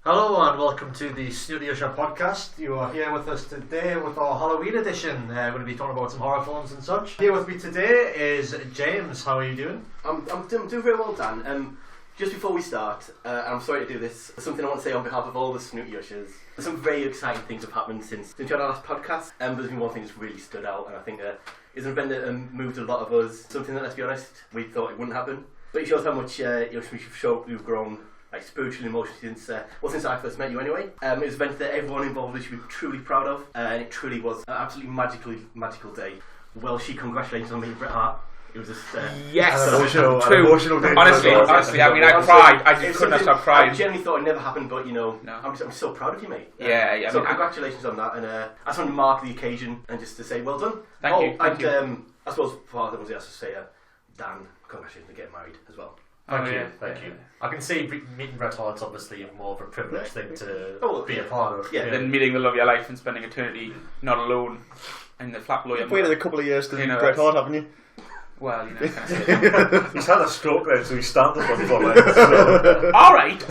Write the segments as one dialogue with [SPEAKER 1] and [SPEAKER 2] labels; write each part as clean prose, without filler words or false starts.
[SPEAKER 1] Hello and welcome to the Snooty Ushers podcast. You are here with us today with our Halloween edition. We're going to be talking about some horror films and such. Here with me today is James. How are you doing?
[SPEAKER 2] I'm doing very well, Dan. Just before we start, I'm sorry to do this, there's something I want to say on behalf of all the Snooty Ushers. Some very exciting things have happened since we had our last podcast, but there's been one thing that's really stood out, and I think is an event that moved a lot of us. Something that, let's be honest, we thought it wouldn't happen. But it shows how much you've grown spiritually and emotionally since I first met you anyway. It was an event that everyone involved should be truly proud of, and it truly was an absolutely magical day. Well, congratulations on meeting Bret Hart. It was just
[SPEAKER 3] yes,
[SPEAKER 4] emotional day.
[SPEAKER 3] Honestly, I mean, I cried. I just couldn't stop crying.
[SPEAKER 2] I genuinely thought it never happened, but
[SPEAKER 3] no.
[SPEAKER 2] I'm so proud of you, mate.
[SPEAKER 3] So
[SPEAKER 2] congratulations on that, and I just want to mark the occasion and just to say well done.
[SPEAKER 3] Thank you.
[SPEAKER 2] I suppose part of it was to say, Dan, congratulations on getting married as well.
[SPEAKER 1] Thank you. I can see meeting Bret Hart's obviously more of a privileged thing to be a part of.
[SPEAKER 3] Yeah. Than meeting the love of your life and spending eternity not alone in the flat below your.
[SPEAKER 4] You've waited a couple of years to meet Bret Hart, haven't you?
[SPEAKER 3] Well,
[SPEAKER 4] he's had a stroke then, so he's standing on 4 legs.
[SPEAKER 3] Alright.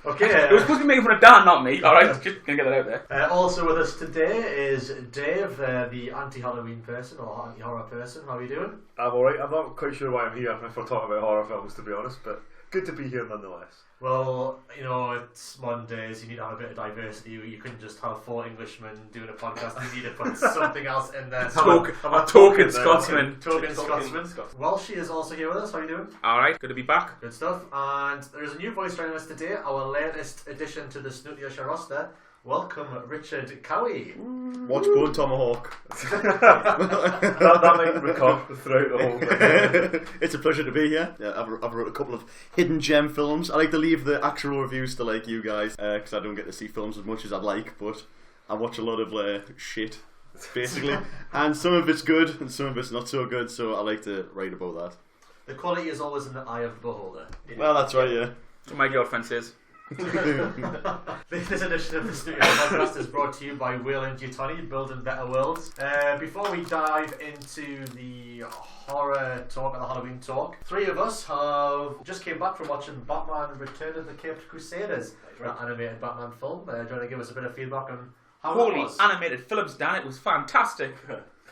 [SPEAKER 1] Okay.
[SPEAKER 3] It was supposed to be making fun of Dan, not me. Alright, just gonna get that out there.
[SPEAKER 1] Also with us today is Dave, the anti-Halloween person or anti-horror person. How are you doing?
[SPEAKER 4] I'm alright. I'm not quite sure why I'm here if we're talking about horror films, to be honest, but good to be here nonetheless.
[SPEAKER 1] Well, it's Mondays, you need to have a bit of diversity. You couldn't just have 4 Englishmen doing a podcast, you need to put something else in there.
[SPEAKER 3] Token Scotsman.
[SPEAKER 1] Token Scotsman. Welsh is also here with us. How are you doing?
[SPEAKER 3] Alright, good to be back.
[SPEAKER 1] Good stuff. And there's a new voice joining us today, our latest addition to the Snooty Ushers roster. Welcome, Richard Cowie.
[SPEAKER 4] Watch Bone Tomahawk. that might recur throughout the whole thing. It's a pleasure to be here. Yeah, I've wrote a couple of hidden gem films. I like to leave the actual reviews to you guys, because I don't get to see films as much as I'd like, but I watch a lot of shit, basically. And some of it's good and some of it's not so good, so I like to write about that.
[SPEAKER 1] The quality is always in the eye of the beholder.
[SPEAKER 4] Well, that's right, yeah.
[SPEAKER 3] That's what my girlfriend says.
[SPEAKER 1] This edition of the Snooty podcast is brought to you by Will and Giuttoni, Building Better Worlds. Before we dive into the horror talk and the Halloween talk, 3 of us have just came back from watching Batman Return of the Caped Crusaders, that animated Batman film. Do you want to give us a bit of feedback on how it was?
[SPEAKER 3] Animated films, Dan, it was fantastic.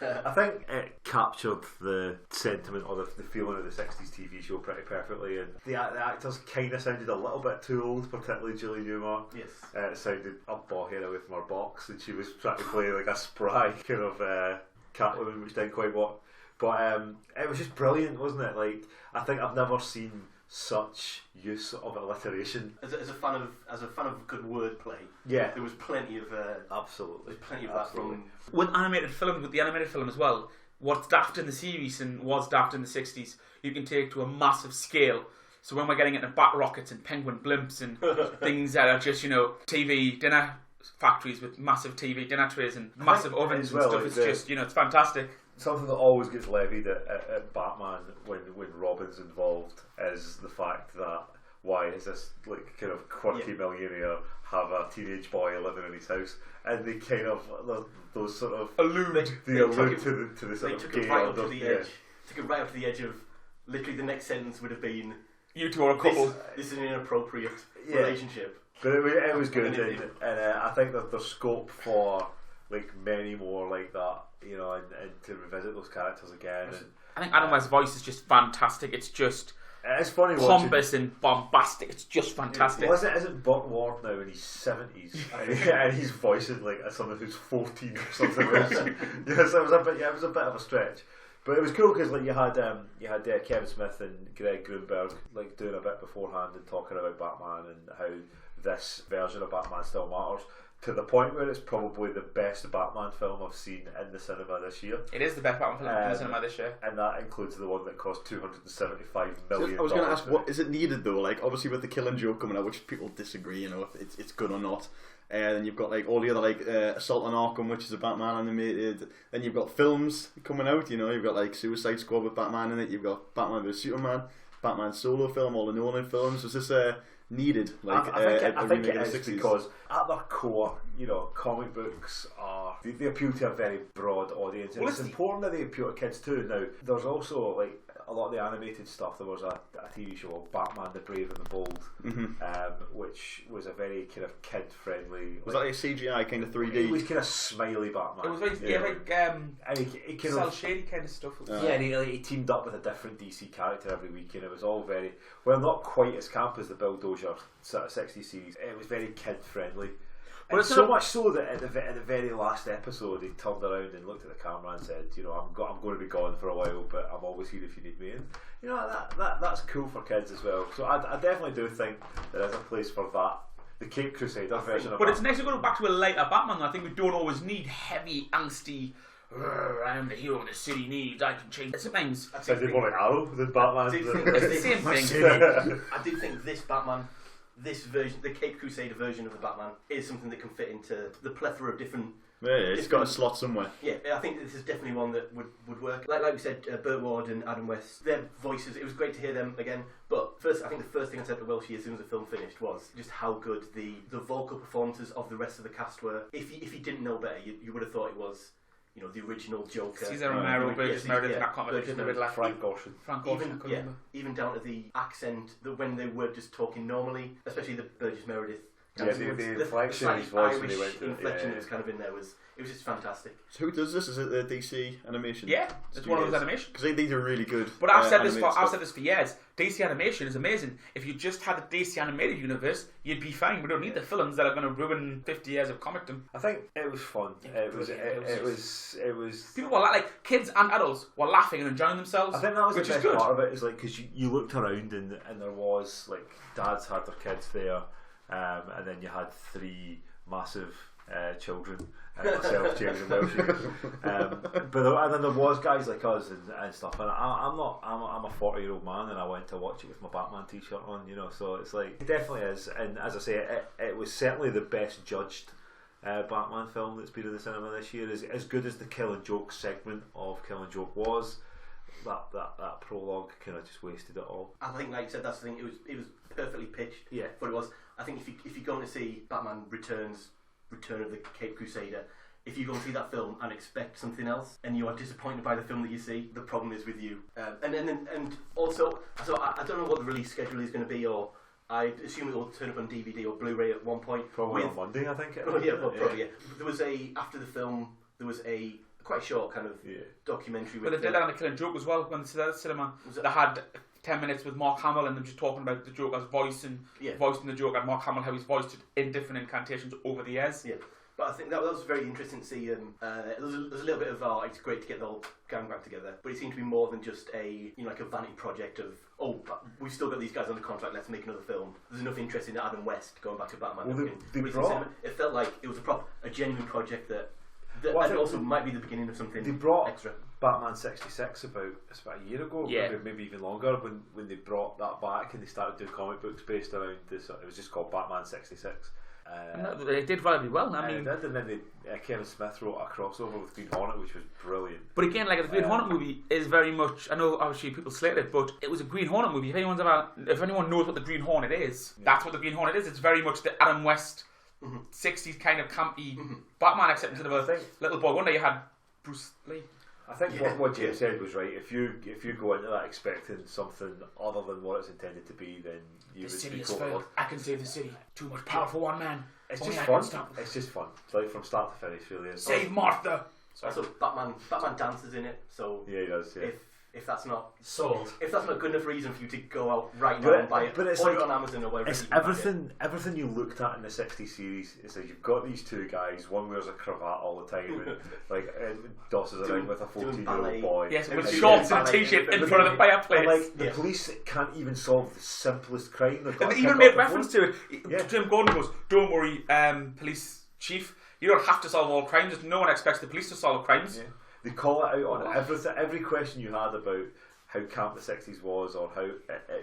[SPEAKER 4] I think it captured the sentiment or the feeling of the 60s TV show pretty perfectly, and the actors kind of sounded a little bit too old, particularly Julie Newmar.
[SPEAKER 2] Yes.
[SPEAKER 4] It sounded a ballhead away from her box, and she was trying to play like a spry kind of Catwoman, which didn't quite work. But it was just brilliant, wasn't it? Like, I think I've never seen such use of alliteration.
[SPEAKER 2] As a fan of good wordplay,
[SPEAKER 4] yeah,
[SPEAKER 2] there was plenty of
[SPEAKER 4] absolutely.
[SPEAKER 2] There's plenty of that from
[SPEAKER 3] with the animated film as well. What's daft in the series and was daft in the 60s, you can take to a massive scale. So when we're getting into bat rockets and penguin blimps and things that are just TV dinner factories with massive TV dinner trays and massive ovens and stuff, it's just it's fantastic.
[SPEAKER 4] Something that always gets levied at Batman when Robin's involved is the fact that why is this kind of quirky millionaire have a teenage boy living in his house, and they kind of those sort of
[SPEAKER 3] allude
[SPEAKER 4] to the sort of gay
[SPEAKER 2] right up to the edge. Took it right up to the edge of literally the next sentence would have been
[SPEAKER 3] you two are a couple.
[SPEAKER 2] This is an inappropriate relationship.
[SPEAKER 4] But it was good, and I think that there's scope for many more like that, and to revisit those characters again. And
[SPEAKER 3] I think Adam West's voice is just fantastic. It's just
[SPEAKER 4] funny
[SPEAKER 3] pompous and bombastic. It's just fantastic.
[SPEAKER 4] Well, isn't Burt Ward now in his 70s and he's voicing someone who's 14 or something? So it was a bit of a stretch. But it was cool because you had Kevin Smith and Greg Grunberg doing a bit beforehand and talking about Batman and how this version of Batman still matters, to the point where it's probably the best Batman film I've seen in the cinema this year.
[SPEAKER 3] It is the best Batman film in the cinema this year,
[SPEAKER 4] and that includes the one that cost $275 million.
[SPEAKER 5] I was going to ask, what is it needed though? Obviously with the Killing Joke coming out, which people disagree, if it's good or not. And then you've got all the other Assault on Arkham, which is a Batman animated. Then you've got films coming out. You've got Suicide Squad with Batman in it. You've got Batman vs Superman, Batman solo film, all the Nolan films. Was this needed?
[SPEAKER 4] I think it is because at their core, comic books are they appeal to a very broad audience, and it's important that they appeal to kids too. Now, there's also a lot of the animated stuff, there was a TV show, Batman the Brave and the Bold, which was a very kind of kid friendly.
[SPEAKER 5] Was that like a CGI kind of 3D?
[SPEAKER 4] It was kind of smiley Batman.
[SPEAKER 3] It was very
[SPEAKER 4] and he kind
[SPEAKER 3] cell
[SPEAKER 4] of
[SPEAKER 3] shady kind of stuff.
[SPEAKER 4] yeah, and he teamed up with a different DC character every week, and it was all very not quite as camp as the Bill Dozier sort of 60s series. It was very kid friendly.
[SPEAKER 3] Well,
[SPEAKER 4] And so much so that at the very last episode, he turned around and looked at the camera and said, "You know, I'm going to be gone for a while, but I'm always here if you need me." And you know that's cool for kids as well. So I definitely do think there is a place for that. The Caped Crusader version of
[SPEAKER 3] But
[SPEAKER 4] that.
[SPEAKER 3] it's nice to go back to a lighter Batman. I think we don't always need heavy, angsty. I'm the hero the city needs. I can change. Sometimes
[SPEAKER 4] Sounded more like Arrow than Batman.
[SPEAKER 3] it's the same thing.
[SPEAKER 2] I do think this Batman, this version, the Caped Crusader version of the Batman, is something that can fit into the plethora of different.
[SPEAKER 5] Yeah, it's got a slot somewhere.
[SPEAKER 2] Yeah, I think this is definitely one that would work. Like we said, Burt Ward and Adam West, their voices, it was great to hear them again. But first, I think the first thing I said to Welshie as soon as the film finished was just how good the vocal performances of the rest of the cast were. If you didn't know better, you would have thought it was, you know, the original Joker.
[SPEAKER 3] Cesar Romero, Burgess Meredith, and that competition
[SPEAKER 2] Burgess
[SPEAKER 3] with like
[SPEAKER 4] Frank Gorshin.
[SPEAKER 3] Frank Gorshin.
[SPEAKER 2] even down to the accent, when they were just talking normally, especially the Burgess Meredith.
[SPEAKER 4] Yeah, the inflection in his voice when he
[SPEAKER 2] Irish
[SPEAKER 4] went to
[SPEAKER 2] inflection that was kind of in there was just fantastic.
[SPEAKER 5] So who does this? Is it the DC animation?
[SPEAKER 3] Yeah, it's one of those animations.
[SPEAKER 5] Because they do really good.
[SPEAKER 3] But I've said
[SPEAKER 5] animated
[SPEAKER 3] this for years. DC animation is amazing. If you just had the DC animated universe, you'd be fine. We don't need the films that are going to ruin 50 years of comicdom.
[SPEAKER 4] I think it was fun. It was.
[SPEAKER 3] People were like kids and adults were laughing and enjoying themselves.
[SPEAKER 4] I think that was
[SPEAKER 3] which
[SPEAKER 4] the
[SPEAKER 3] is
[SPEAKER 4] best
[SPEAKER 3] good.
[SPEAKER 4] part of it. Is like because you looked around and there was like dads had their kids there, and then you had three massive children, myself, James and Welshie. And then there was guys like us and stuff. And I'm a 40-year-old man, and I went to watch it with my Batman t-shirt on, you know. So it's like it definitely is. And as I say, it was certainly the best judged Batman film that's been in the cinema this year. As good as the Killing Joke segment of Killing Joke was, that prologue kind of just wasted it all.
[SPEAKER 2] I think, like you said, that's the thing. It was perfectly pitched.
[SPEAKER 4] Yeah.
[SPEAKER 2] But it was. I think if you're going to see Batman Return of the Caped Crusader, if you go and see that film and expect something else, and you are disappointed by the film that you see, the problem is with you. And also, so I don't know what the release schedule is going to be, or I assume it will turn up on DVD or Blu-ray at one point.
[SPEAKER 4] Probably on Monday, I think.
[SPEAKER 2] Oh yeah, probably. Yeah. There was after the film, there was a quite short kind of documentary.
[SPEAKER 3] But they did that on the Killing Joke as well when they did that cinema. They had 10 minutes with Mark Hamill and them just talking about the Joker's voicing the Joker, and Mark Hamill how he's voiced it in different incantations over the years.
[SPEAKER 2] Yeah, but I think that was very interesting to see. There's a little bit of it's great to get the whole gang back together, but it seemed to be more than just like a vanity project of but we've still got these guys under contract. Let's make another film. There's enough interest in Adam West going back to Batman.
[SPEAKER 4] Well,
[SPEAKER 2] it felt like it was a genuine project that and also might be the beginning of something.
[SPEAKER 4] They brought
[SPEAKER 2] extra.
[SPEAKER 4] Batman 66 about a year ago, maybe even longer, when they brought that back and they started doing comic books based around this. It was just called Batman 66.
[SPEAKER 3] It did relatively well. I mean,
[SPEAKER 4] it did, and then Kevin Smith wrote a crossover with Green Hornet, which was brilliant.
[SPEAKER 3] But again, like the Green Hornet movie is very much. I know obviously people slated it, but it was a Green Hornet movie. If anyone knows what the Green Hornet is, that's what the Green Hornet is. It's very much the Adam West 60s kind of campy Batman, except instead of a little boy wonder, you had Bruce Lee.
[SPEAKER 4] I think what James said was right. If you go into that expecting something other than what it's intended to be, then you would be caught.
[SPEAKER 3] I can save the city. Too much power for one man.
[SPEAKER 4] It's just fun. It's just fun. It's like from start to finish, really.
[SPEAKER 3] Save Martha.
[SPEAKER 2] Also, Batman dances in it, so
[SPEAKER 4] yeah, he does. Yeah.
[SPEAKER 2] If that's not
[SPEAKER 1] sold,
[SPEAKER 2] if that's not good enough reason for you to go out right now and buy it,
[SPEAKER 4] but it's
[SPEAKER 2] order
[SPEAKER 4] like,
[SPEAKER 2] it on Amazon or wherever.
[SPEAKER 4] It's everything you looked at in the 60s series. It's like you've got these two guys. One wears a cravat all the time, and like tosses around with a 14-year-old boy.
[SPEAKER 3] Yes, with shorts and a t-shirt in front of the fireplace.
[SPEAKER 4] And like the police can't even solve the simplest crime.
[SPEAKER 3] And they even made reference to it. Jim Gordon goes, "Don't worry, police chief. You don't have to solve all crimes. No one expects the police to solve crimes."
[SPEAKER 4] Yeah. They call it out on everything. Every question you had about how camp the 60s was, or how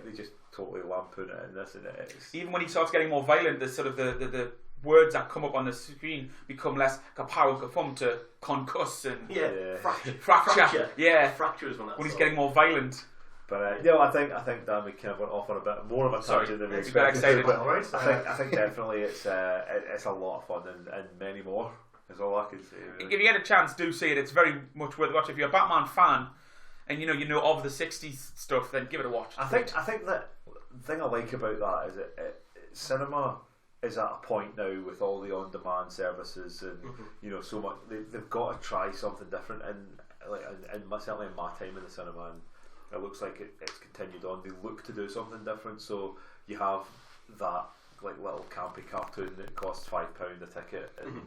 [SPEAKER 4] they just totally lampoon it in this and it.
[SPEAKER 3] Even when he starts getting more violent, the sort of the words that come up on the screen become less kapow kafum to concuss and fracture. Yeah,
[SPEAKER 2] fracture is
[SPEAKER 3] when he's getting more violent.
[SPEAKER 4] But I think Dan, we kind of went off on a bit more of a tangent than we expected. But I think definitely it's a lot of fun and many more is all I can say. Really.
[SPEAKER 3] If you get a chance, do see it. It's very much worth watching. If you're a Batman fan and you know of the 60s stuff, then give it a watch.
[SPEAKER 4] I think that the thing I like about that is cinema is at a point now with all the on-demand services and you know so much they've got to try something different, and certainly in my time in the cinema, and it looks like it's continued on. They look to do something different, so you have that like little campy cartoon that costs £5 a ticket, and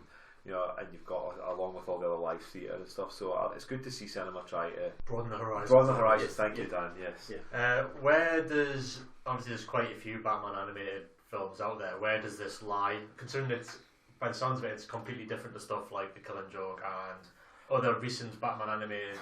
[SPEAKER 4] you know, and you've got along with all the other live theatre and stuff. So it's good to see cinema try to
[SPEAKER 1] broaden the horizons.
[SPEAKER 4] Yes, thank you, Dan. Yes.
[SPEAKER 1] Yeah. Where does obviously there's quite a few Batman animated films out there. Where does this lie? Considering it's by the sounds of it, it's completely different to stuff like The Killing Joke and other recent Batman animated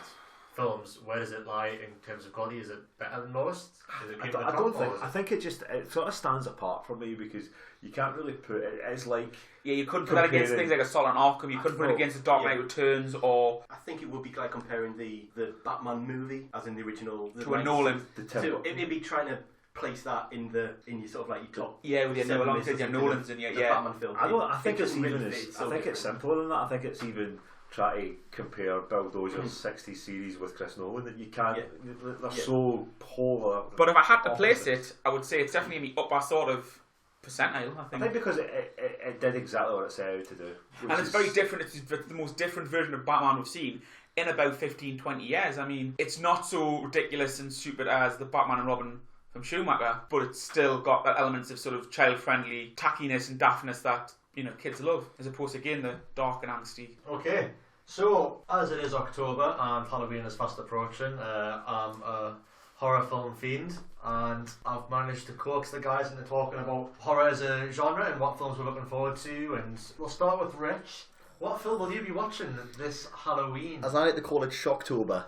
[SPEAKER 1] films. Where does it lie in terms of quality? Is it better than most? Is it
[SPEAKER 4] I don't think. I think it sort of stands apart for me because you can't really put it. It's like
[SPEAKER 3] you couldn't put that against things like Assault on Arkham. You couldn't put it against The Dark Knight Returns, or
[SPEAKER 2] I think it would be like comparing the Batman movie as in the original
[SPEAKER 3] to a Nolan.
[SPEAKER 2] It'd be trying to place that in your sort of like your top.
[SPEAKER 3] Yeah, with your Nolans and your
[SPEAKER 2] Batman film.
[SPEAKER 4] I think it's even.
[SPEAKER 2] Really
[SPEAKER 4] I think it's simpler than that. I think it's even try to compare Bill Dozier's 60s series with Chris Nolan, that you can't. They're so polar.
[SPEAKER 3] But if I had to place it, I would say it's definitely in the upper sort of percentile. I think
[SPEAKER 4] because it did exactly what it set out to do,
[SPEAKER 3] and it's very different. It's the most different version of Batman we've seen in about 15-20 years. I mean, it's not so ridiculous and stupid as the Batman and Robin from Schumacher, but it's still got that elements of sort of child-friendly tackiness and daftness that, you know, kids love, as opposed to, again, the dark and angsty.
[SPEAKER 1] Okay, so as it is October and Halloween is fast approaching, I'm a horror film fiend, and I've managed to coax the guys into talking about horror as a genre and what films we're looking forward to. And we'll start with Rich. What film will you be watching this Halloween?
[SPEAKER 5] As I like to call it, Shocktober.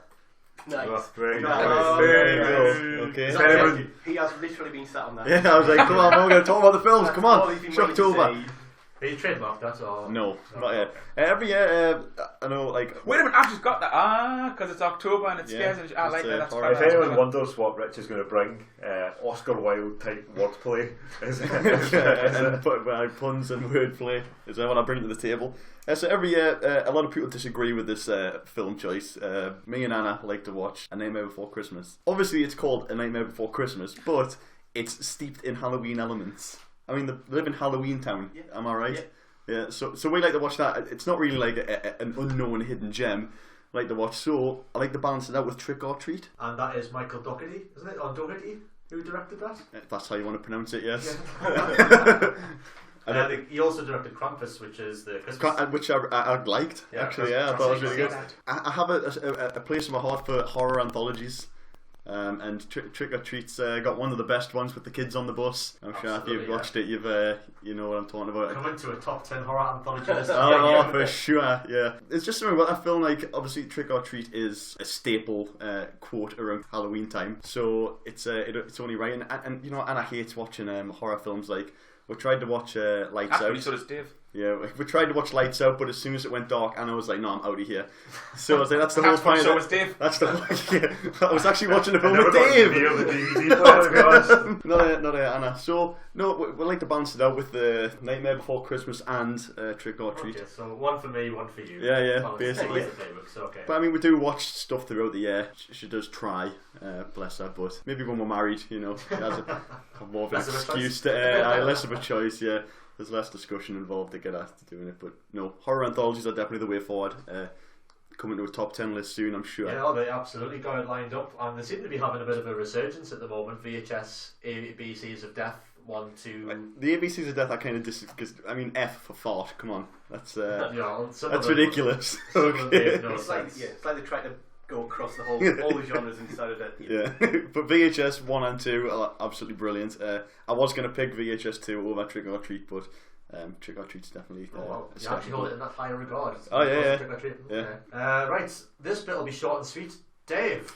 [SPEAKER 2] Nice.
[SPEAKER 4] Oh, very
[SPEAKER 5] good. Okay.
[SPEAKER 2] He has literally been sat on that.
[SPEAKER 5] Yeah, I was like, come on, we're going to talk about the films. Come on, Shocktober.
[SPEAKER 1] Are you trademarked that or?
[SPEAKER 5] No, not yet. Every year, I know, like.
[SPEAKER 3] Wait a minute, I've just got that. Because it's October and it scares and I like that. That's
[SPEAKER 4] if anyone wonders what Rich is going to bring, Oscar Wilde type wordplay
[SPEAKER 5] and put puns and wordplay is what I bring to the table. So every year, a lot of people disagree with this film choice. Me and Anna like to watch A Nightmare Before Christmas. Obviously, it's called A Nightmare Before Christmas, but it's steeped in Halloween elements. I mean, they live in Halloween Town. Yeah. Am I right? Yeah. So we like to watch that. It's not really like an unknown hidden gem. I like to watch. So I like to balance it out with Trick or Treat.
[SPEAKER 1] And that is Michael Dougherty, isn't it? Or Dougherty, who directed that?
[SPEAKER 5] If that's how you want to pronounce it, yes.
[SPEAKER 1] Yeah. And I think he also directed Krampus, which is the Christmas...
[SPEAKER 5] Which I liked, actually, yeah. I thought it was really good. I have a place in my heart for horror anthologies. And Trick or Treat's got one of the best ones with the kids on the bus. I'm sure if you've watched it, you know what I'm talking about.
[SPEAKER 1] Coming to a top 10 horror anthology list.
[SPEAKER 5] Oh, for sure, yeah. It's just something about that film. Like, obviously, Trick or Treat is a staple quote around Halloween time, so it's only right. And you know, Anna hates watching horror films. Like, we tried to watch Lights Out.
[SPEAKER 3] Actually, so does Dave.
[SPEAKER 5] Yeah, we tried to watch Lights Out, but as soon as it went dark, Anna was like, "No, I'm out of here." So I was like, "That's the whole point."
[SPEAKER 3] So was Dave.
[SPEAKER 5] That's the whole. Yeah, I was actually watching the film with Dave. Not Anna. So no, we like to balance it out with the Nightmare Before Christmas and Trick or Treat.
[SPEAKER 1] Okay, so one for me, one for you.
[SPEAKER 5] Yeah, basically.
[SPEAKER 1] Okay.
[SPEAKER 5] But I mean, we do watch stuff throughout the year. She does try, bless her. But maybe when we're married, you know, she has more of an excuse to less of a choice. Yeah. There's less discussion involved to get asked to doing it, but no, horror anthologies are definitely the way forward. Coming to a top 10 list soon, I'm sure.
[SPEAKER 1] Yeah, they absolutely got it lined up, and they seem to be having a bit of a resurgence at the moment. VHS, ABCs of Death, 1, 2.
[SPEAKER 5] The ABCs of Death, I kind of because I mean, F for fart. Come on, that's
[SPEAKER 1] that's
[SPEAKER 5] ridiculous. Okay.
[SPEAKER 2] It's like they try to go across all the genres inside of it.
[SPEAKER 5] Yeah, but VHS 1 and 2 are absolutely brilliant. I was going to pick VHS 2 over Trick or Treat, but Trick or Treat's definitely.
[SPEAKER 1] You actually hold it in that high regard.
[SPEAKER 5] Oh yeah.
[SPEAKER 1] Trick or Treat.
[SPEAKER 5] Yeah.
[SPEAKER 1] Okay. Right, this bit will be short and sweet. Dave,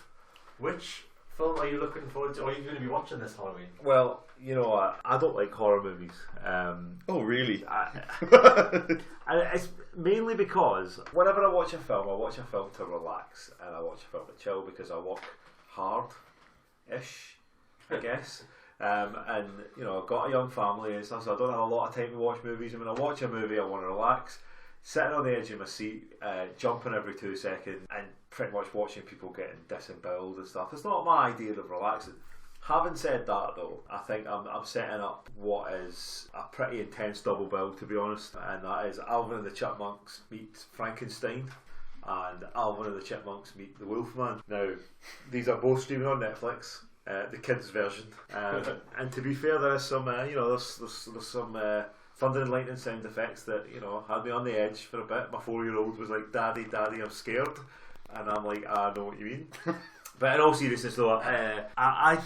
[SPEAKER 1] which film are you looking forward to? Or are you going to be watching this Halloween?
[SPEAKER 4] Well, you know what? I don't like horror movies.
[SPEAKER 5] Oh really?
[SPEAKER 4] And it's mainly because whenever I watch a film to relax, and I watch a film to chill because I work hard-ish, I guess. And you know, I've got a young family and stuff, so I don't have a lot of time to watch movies. And when I watch a movie, I want to relax. sitting on the edge of my seat, jumping every 2 seconds, and pretty much watching people getting disemboweled and stuff. It's not my idea of relaxing. Having said that, though, I think I'm setting up what is a pretty intense double bill, to be honest, and that is Alvin and the Chipmunks meet Frankenstein, and Alvin and the Chipmunks meet the Wolfman. Now, these are both streaming on Netflix. The kids' version, and to be fair, there is some, there's some thunder and lightning sound effects that had me on the edge for a bit. My 4-year-old was like, "Daddy, Daddy, I'm scared," and I'm like, "I know what you mean." But in all seriousness, though, I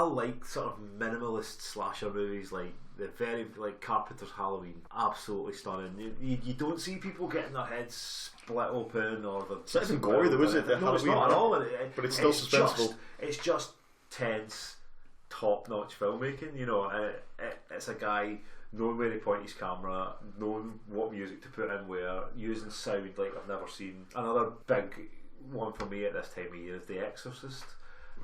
[SPEAKER 4] like sort of minimalist slasher movies, like the very Carpenter's Halloween, absolutely stunning. You don't see people getting their heads split open or the.
[SPEAKER 5] It's not even gory, though, is it?
[SPEAKER 4] No, it's not at all.
[SPEAKER 5] But it's still suspenseful.
[SPEAKER 4] It's just tense, top-notch filmmaking. It's a guy knowing where to point his camera, knowing what music to put in where, using sound like I've never seen. Another big one for me at this time of year is The Exorcist.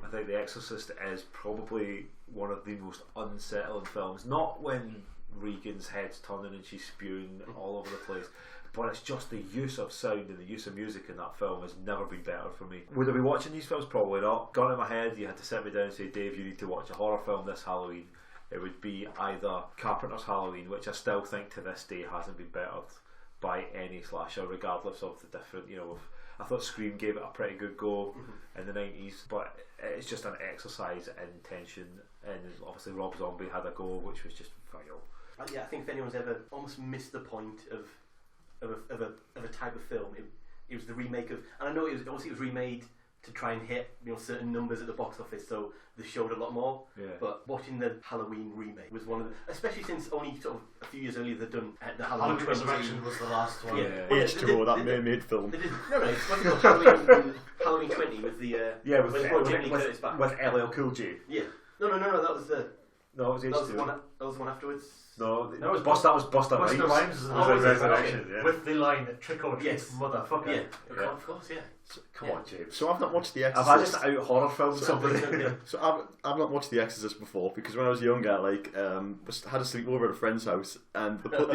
[SPEAKER 4] I think The Exorcist is probably one of the most unsettling films. Not when Regan's head's turning and she's spewing all over the place, but it's just the use of sound and the use of music in that film has never been better for me. Would I be watching these films? Probably not. Gun in my head, you had to sit me down and say, "Dave, you need to watch a horror film this Halloween." It would be either Carpenter's Halloween, which I still think to this day hasn't been bettered by any slasher, regardless of the different, I thought Scream gave it a pretty good go in the 90s, but it's just an exercise in tension, and obviously Rob Zombie had a go, which was just vile.
[SPEAKER 2] Yeah, I think if anyone's ever almost missed the point of a type of film, it was the remake of, and I know it was remade to try and hit certain numbers at the box office, so they showed a lot more.
[SPEAKER 4] Yeah.
[SPEAKER 2] But watching the Halloween remake was one of the, especially since only sort of a few years earlier they'd done the Halloween 20.
[SPEAKER 1] Resurrection was the last one.
[SPEAKER 2] Yeah.
[SPEAKER 5] H2O, that mermaid film.
[SPEAKER 2] They did, no, it's what's it called, Halloween 20 with the
[SPEAKER 4] with LL Cool J.
[SPEAKER 2] Yeah. No, that was the.
[SPEAKER 4] No, it was H2O.
[SPEAKER 2] That was the one afterwards.
[SPEAKER 4] No, that was Busta Rhymes.
[SPEAKER 1] Busta Rhymes
[SPEAKER 4] was Resurrection, yeah.
[SPEAKER 1] with the line "Trick or treat,
[SPEAKER 2] Yes.
[SPEAKER 1] motherfucker."
[SPEAKER 2] Yeah, of course, yeah.
[SPEAKER 4] Come on, James.
[SPEAKER 5] So I've not watched The
[SPEAKER 4] Have I
[SPEAKER 5] Exorcist.
[SPEAKER 4] just out horror filmed somebody?
[SPEAKER 5] So I've not watched The Exorcist before because when I was younger, had a sleepover at a friend's house and they put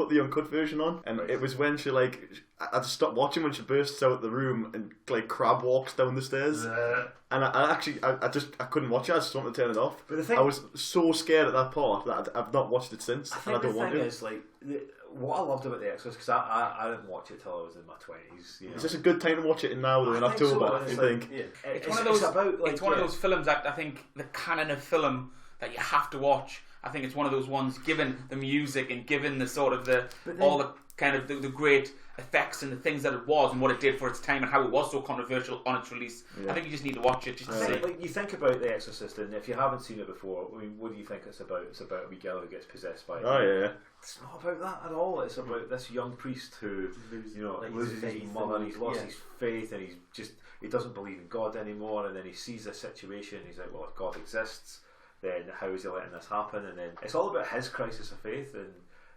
[SPEAKER 5] the uncut version on, and it was when she I just stopped watching when she bursts out the room and crab walks down the stairs, and I couldn't watch it. I just wanted to turn it off. But the thing, I was so scared at that part that I've not watched it since, and I don't want to.
[SPEAKER 4] The thing is, what I loved about The Exorcist, because I didn't watch it till I was in my 20s.
[SPEAKER 5] Is this a good time to watch it now, though, in October?
[SPEAKER 4] So.
[SPEAKER 5] I think.
[SPEAKER 3] It's one of those films that I think the canon of film that you have to watch. I think it's one of those ones, given the music and given the sort of all the kind of the great effects and the things that it was and what it did for its time and how it was so controversial on its release. Yeah. I think you just need to watch it just to see.
[SPEAKER 4] You think about The Exorcist, and if you haven't seen it before, I mean, what do you think it's about? It's about a wee girl who gets possessed by. It's not about that at all. It's about this young priest who loses his mother, and he's lost his faith, and he doesn't believe in God anymore, and then he sees this situation, and he's like, well, if God exists, then how is he letting this happen? And then it's all about his crisis of faith and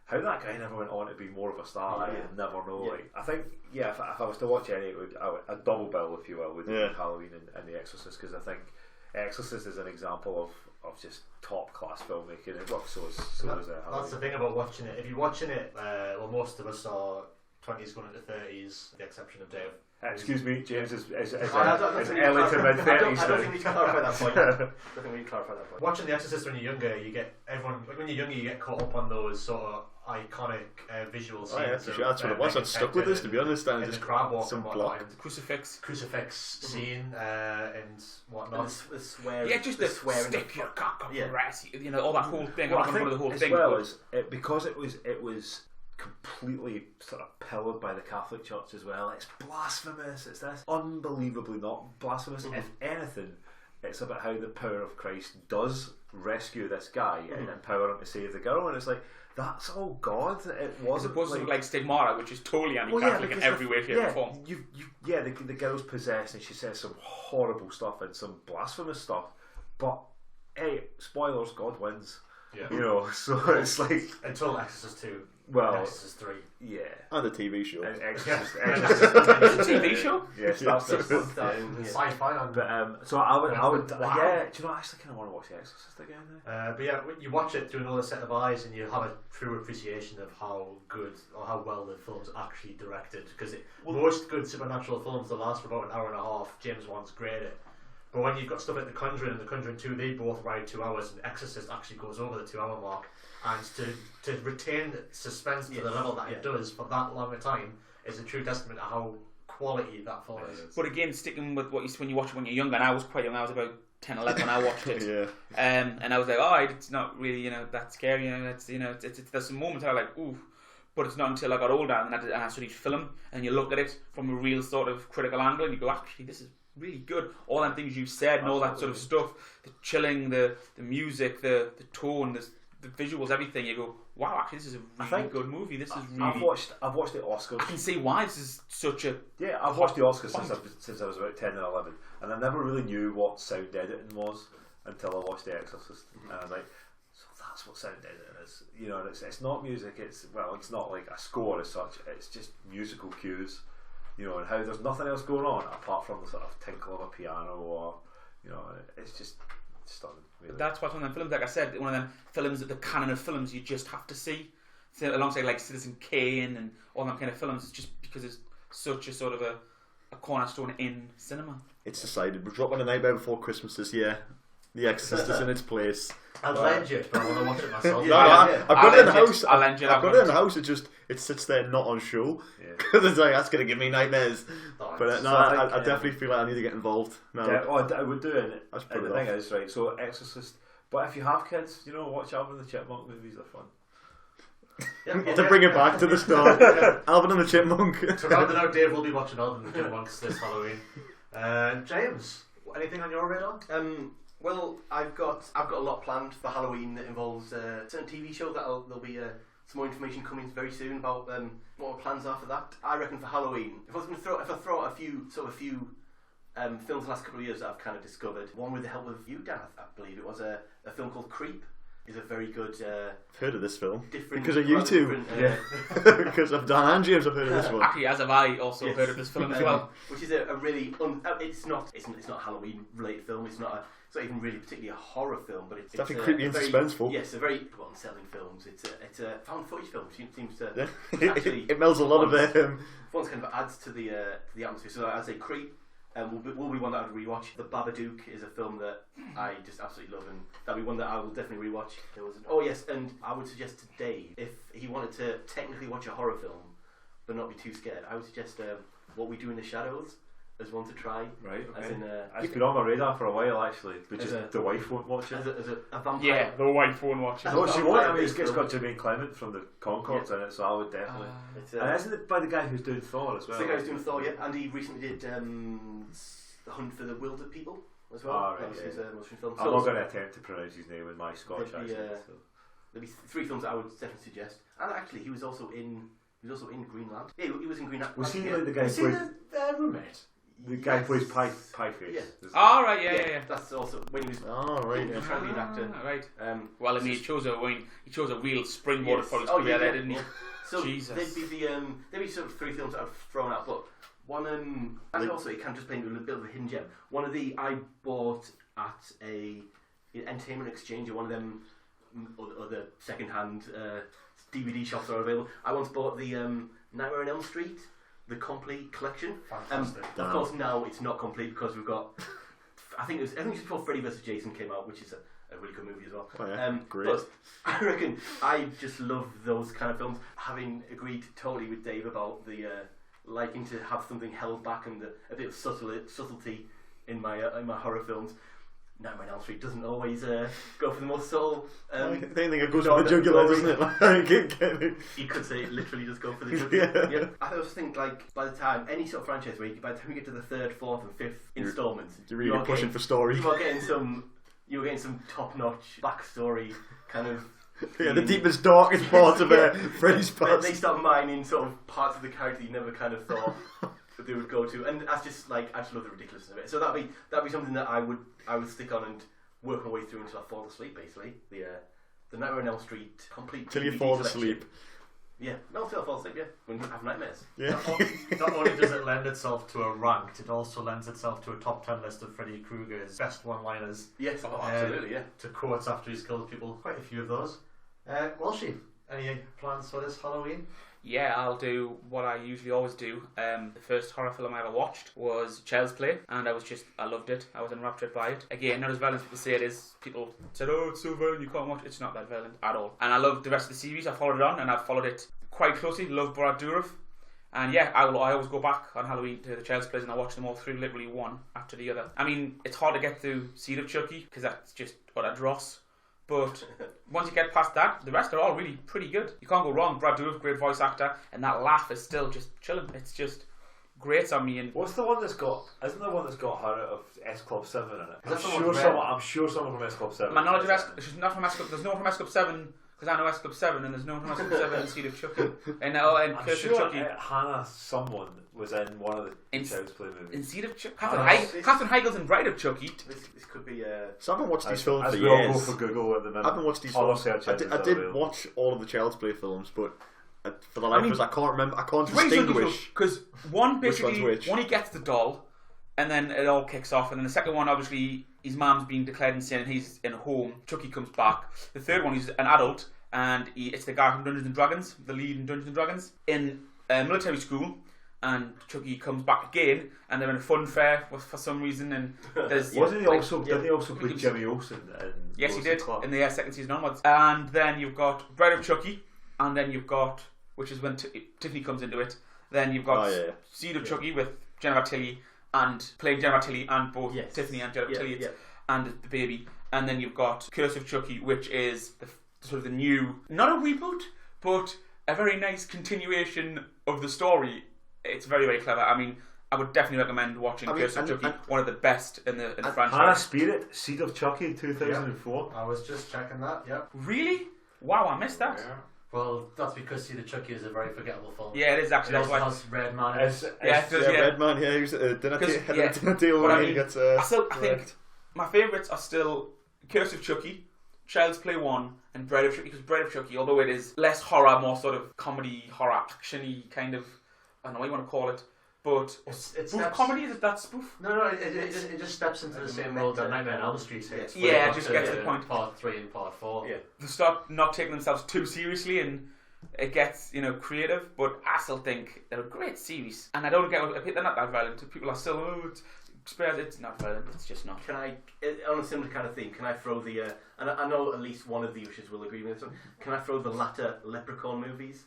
[SPEAKER 4] how that guy never went on to be more of a star. I would never know. I think if I was to watch any, I would a double bill, if you will, with Halloween and The Exorcist, because I think Exorcist is an example of just top class filmmaking. So is Halloween.
[SPEAKER 1] That's the thing about watching it. If you're watching it, most of us are 20s going into 30s, with the exception of Dave.
[SPEAKER 4] Excuse me, James is early to mid 30s.
[SPEAKER 2] I don't think we can clarify that point.
[SPEAKER 1] Watching The Exorcist when you're younger, when you're younger, you get caught up on those sort of iconic visual scenes.
[SPEAKER 5] That's what it was. I'd stuck with this, to be honest. And
[SPEAKER 1] just crab walk
[SPEAKER 5] some
[SPEAKER 1] and
[SPEAKER 5] block.
[SPEAKER 1] The crucifix scene and whatnot.
[SPEAKER 2] And the swearing.
[SPEAKER 3] Yeah, just the swearing. Stick your cock up your ass. All that whole thing.
[SPEAKER 4] Well, I think the whole thing. Well, because it was completely sort of pillared by the Catholic Church as well. It's blasphemous. It's this unbelievably not blasphemous. If anything, it's about how the power of Christ does rescue this guy and empower him to save the girl, and it's like, that's all God. It wasn't
[SPEAKER 3] as opposed to like Stigmata, which is totally anti-Catholic in every way, shape, or form.
[SPEAKER 4] The girl's possessed and she says some horrible stuff and some blasphemous stuff, but hey, spoilers, God wins. Yeah. So it's like
[SPEAKER 1] until Exorcist 2.
[SPEAKER 4] Well,
[SPEAKER 1] Exorcist 3.
[SPEAKER 4] yeah.
[SPEAKER 5] And the TV show.
[SPEAKER 4] Exorcist.
[SPEAKER 3] It's a TV show?
[SPEAKER 4] Yes, that's it.
[SPEAKER 1] Sci-fi and
[SPEAKER 4] But so I would,
[SPEAKER 1] Wow.
[SPEAKER 4] yeah. Do you know? I actually kind of want to watch The Exorcist again now.
[SPEAKER 1] but yeah, when you watch it through another set of eyes, and you have a true appreciation of how good or how well the film's actually directed. Because most good supernatural films that last for about an hour and a half, James Wan's great at. But when you've got stuff like The Conjuring and The Conjuring 2, they both ride 2 hours, and Exorcist actually goes over the 2-hour mark. And to retain suspense to the level that it does for that long a time is a true testament to how quality that film is.
[SPEAKER 3] But again, sticking with what when you watch it when you're younger, and I was quite young, I was about 10, 11 when I watched it.
[SPEAKER 5] Yeah.
[SPEAKER 3] And I was like, oh, it's not really, that scary. It's there's some moments I was like, ooh. But it's not until I got older and I studied film, and you look at it from a real sort of critical angle, and you go, actually, this is really good. All them things you've said and all that sort of stuff, the chilling, the music, the tone, the visuals, everything. You go, wow, actually, this is a really good movie. This is really.
[SPEAKER 4] I've watched the Oscars.
[SPEAKER 3] I can see why this is such a.
[SPEAKER 4] Yeah, I've watched the Oscars since I was about 10 and 11, and I never really knew what sound editing was until I watched The Exorcist, and I was like, so that's what sound editing is. And it's not music. It's not like a score as such. It's just musical cues. And how there's nothing else going on apart from the sort of tinkle of a piano, or it's just stunning. Really.
[SPEAKER 3] But that's what's one of them films, like I said, one of them films, the canon of films you just have to see. So alongside like Citizen Kane and all them kind of films, it's just because it's such a sort of a cornerstone in cinema.
[SPEAKER 5] It's decided. We're dropping A Nightmare Before Christmas this year. The Exorcist is in its place.
[SPEAKER 1] I'd lend you it, but I want to watch it myself.
[SPEAKER 5] I've got it in the house.
[SPEAKER 3] I'll lend you that
[SPEAKER 5] I've got it in the house. It sits there not on show because it's like that's gonna give me nightmares. But I definitely feel like I need to get involved now.
[SPEAKER 4] Yeah, I would do it.
[SPEAKER 5] Let's
[SPEAKER 4] And
[SPEAKER 5] put
[SPEAKER 4] the
[SPEAKER 5] it
[SPEAKER 4] thing
[SPEAKER 5] off.
[SPEAKER 4] is, right, so Exorcist. But if you have kids, watch Alvin and the Chipmunk movies. Are fun.
[SPEAKER 5] To bring it back to the start, Alvin and the Chipmunk.
[SPEAKER 1] To round it out, Dave will be watching Alvin and the Chipmunks this Halloween. James, anything on your radar?
[SPEAKER 2] Well, I've got a lot planned for Halloween that involves a certain TV show there'll be some more information coming very soon about what our plans are for that. I reckon for Halloween, if I throw out a few films in the last couple of years that I've kind of discovered. One with the help of you, Dan, I believe it was a film called Creep. Is a very good.
[SPEAKER 5] I've heard of this film
[SPEAKER 2] Different
[SPEAKER 5] because of you two. Because of Dan and James, I've heard of this one.
[SPEAKER 3] Actually, as have I also heard of this film as well.
[SPEAKER 2] Which is a really it's not a Halloween related film. It's not even really particularly a horror film, but it's
[SPEAKER 5] definitely creepy and suspenseful.
[SPEAKER 2] Yes, a very selling films. It's a found footage film. It seems to
[SPEAKER 5] Yeah.
[SPEAKER 2] actually
[SPEAKER 5] it melds a lot of
[SPEAKER 2] Once kind of adds to the atmosphere. So I'd say Creep will be one that I'd rewatch. The Babadook is a film that I just absolutely love, and that'll be one that I will definitely rewatch. And I would suggest to Dave, if he wanted to technically watch a horror film but not be too scared, I would suggest What We Do in the Shadows as one to try.
[SPEAKER 4] Right, okay.
[SPEAKER 2] As in,
[SPEAKER 4] it's been on my radar for a while actually, but
[SPEAKER 2] As
[SPEAKER 4] just the wife won't watch it.
[SPEAKER 2] as a vampire.
[SPEAKER 3] Yeah, the wife won't watch it.
[SPEAKER 4] No, she won't. I mean, it's
[SPEAKER 2] Film.
[SPEAKER 4] got Jermaine Clement from the Concords in it, so I would definitely.
[SPEAKER 2] It's,
[SPEAKER 4] And isn't it by the guy who's doing Thor as well?
[SPEAKER 2] the guy who's doing Thor, yeah, and he recently did The Hunt for the Wilder People as well.
[SPEAKER 4] Ah, right,
[SPEAKER 2] That was his
[SPEAKER 4] yeah.
[SPEAKER 2] most recent film.
[SPEAKER 4] I'm not going to attempt to pronounce his name with my Scottish
[SPEAKER 2] There'd be,
[SPEAKER 4] accent. So.
[SPEAKER 2] There'll be 3 films that I would definitely suggest. And actually, he was also in Greenland. Yeah, he was in Greenland.
[SPEAKER 4] Was he
[SPEAKER 2] yeah.
[SPEAKER 4] like the guy
[SPEAKER 1] Is he
[SPEAKER 4] who plays
[SPEAKER 1] the roommate?
[SPEAKER 4] the guy who plays
[SPEAKER 2] Yes.
[SPEAKER 4] Pie Face?
[SPEAKER 2] Yeah.
[SPEAKER 4] Is it?
[SPEAKER 3] Oh, right, yeah.
[SPEAKER 2] That's also when he was
[SPEAKER 5] Right.
[SPEAKER 2] trying to be an actor.
[SPEAKER 3] Right.
[SPEAKER 2] Well,
[SPEAKER 3] I mean, he chose a real springboard for his
[SPEAKER 2] Oh,
[SPEAKER 3] career
[SPEAKER 2] yeah,
[SPEAKER 3] there,
[SPEAKER 2] yeah.
[SPEAKER 3] didn't he?
[SPEAKER 2] So
[SPEAKER 3] Jesus.
[SPEAKER 2] there'd be sort of 3 films that I've thrown out, but one and also it can just paint with a bit of a hidden gem. One of the I bought at a entertainment exchange, or one of them other second-hand DVD shops are available. I once bought the Nightmare on Elm Street, the complete collection.
[SPEAKER 1] Fantastic.
[SPEAKER 2] Of course, now it's not complete because we've got. I think it was before Freddy vs. Jason came out, which is a really good movie as well.
[SPEAKER 5] Oh, yeah. Great.
[SPEAKER 2] But I reckon I just love those kind of films. Having agreed totally with Dave about the liking to have something held back and a bit of subtlety in my horror films. Nightmare on Elm Street doesn't always go for the most subtle.
[SPEAKER 5] I think it goes for the jugular, doesn't it?
[SPEAKER 2] You could say it literally does go for the jugular.
[SPEAKER 5] Yeah.
[SPEAKER 2] Yeah. I also think like by the time any sort of franchise where by the time you get to the 3rd, 4th, and 5th installment,
[SPEAKER 5] You're really pushing for story.
[SPEAKER 2] you are getting some top-notch backstory kind of.
[SPEAKER 5] Yeah, the deepest, darkest parts of Freddy's past.
[SPEAKER 2] They start mining sort of parts of the character you never kind of thought that they would go to, and that's just like I just love the ridiculousness of it. So that'd be something that I would stick on and work my way through until I fall asleep. Basically, the Nightmare on Elm Street complete
[SPEAKER 5] Till you
[SPEAKER 2] DVD
[SPEAKER 5] fall
[SPEAKER 2] collection.
[SPEAKER 5] asleep.
[SPEAKER 2] Yeah, no, still fall asleep. Yeah, when you have nightmares.
[SPEAKER 5] Yeah.
[SPEAKER 1] Not only does it lend itself to a ranked, it also lends itself to a top 10 list of Freddy Krueger's best one-liners.
[SPEAKER 2] Yes, absolutely. Yeah.
[SPEAKER 1] To quotes after he's killed people. Quite a few of those. Walshy, any plans for this Halloween?
[SPEAKER 3] Yeah, I'll do what I usually always do. The first horror film I ever watched was Child's Play, and I loved it. I was enraptured by it. Again, not as violent as people say it is. People said, oh, it's so violent, you can't watch it. It's not that violent at all. And I love the rest of the series. I followed it on, and I've followed it quite closely. Love Brad Dourif. And yeah, I always go back on Halloween to the Child's Plays, and I watch them all through, literally one after the other. I mean, it's hard to get through Seed of Chucky, because that's just utter dross. But once you get past that, the rest are all really pretty good. You can't go wrong. Brad Dourif, great voice actor, and that laugh is still just chilling. It's just great on me. And
[SPEAKER 4] what's the one that's got? Isn't the one that's got her out of S Club 7 in it? I'm sure someone from S Club 7.
[SPEAKER 3] My knowledge of she's not from S Club. There's no one from S Club 7 because I know S Club 7, and there's no one from S Club 7 in Seed of Chucky. And Curse of Chucky.
[SPEAKER 4] Hannah, someone was in one of the Child's Play movies.
[SPEAKER 3] In Seed of Chucky, Catherine Heigl's in Bride of Chucky.
[SPEAKER 2] This could be.
[SPEAKER 5] So I haven't watched these films for
[SPEAKER 4] we all
[SPEAKER 5] years.
[SPEAKER 4] go for Google at the minute.
[SPEAKER 5] I haven't watched these films. I did watch all of the Child's Play films, but for the life of us, I can't remember. I can't distinguish.
[SPEAKER 3] Because one basically,
[SPEAKER 5] which.
[SPEAKER 3] one he gets the doll, and then it all kicks off, and then the second one, obviously, his mum's being declared insane, and he's in a home. Chucky comes back. The third one, he's an adult, and it's the guy from Dungeons and Dragons, the lead in Dungeons and Dragons, in military school. And Chucky comes back again, and they're in a fun fair for some reason. And there's
[SPEAKER 4] did he also play Jimmy Olsen?
[SPEAKER 3] Yes, he did in the second season onwards. And then you've got Bride of Chucky, and then you've got, which is when Tiffany comes into it. Then you've got Seed of Chucky with Jennifer Tilly and playing Jennifer Tilly and both Tiffany and Jennifer Tilly and the baby. And then you've got Curse of Chucky, which is sort of the new, not a reboot, but a very nice continuation of the story. It's very, very clever. I mean, I would definitely recommend watching Curse of Chucky, one of the best in the franchise.
[SPEAKER 4] Hannah Spirit, Seed of Chucky, 2004.
[SPEAKER 1] I was just checking that, yep.
[SPEAKER 3] Really? Wow, I missed that.
[SPEAKER 1] Yeah. Well, that's because Seed of Chucky is a very forgettable film.
[SPEAKER 3] Yeah, it is actually.
[SPEAKER 1] It also has Red Man.
[SPEAKER 5] Red Man, he was at dinner table when he gets
[SPEAKER 3] I think my favourites are still Curse of Chucky, Child's Play 1, and Bride of Chucky, because Bride of Chucky, although it is less horror, more sort of comedy, horror, action-y kind of, I don't know what you want to call it, but
[SPEAKER 1] it's
[SPEAKER 3] spoof comedy, is it that spoof?
[SPEAKER 1] No, it just steps into the same role that Nightmare on Elm Street hits.
[SPEAKER 3] Yeah, it just gets to the point.
[SPEAKER 1] Part 3 and Part 4.
[SPEAKER 2] Yeah.
[SPEAKER 3] They start not taking themselves too seriously, and it gets, creative, but I still think they're a great series. And I don't get, they're not that violent. People are still, it's not violent, it's just not.
[SPEAKER 2] Can I, on a similar kind of thing, can I throw the, and I know at least one of the Ushers will agree with this one, can I throw the latter Leprechaun movies?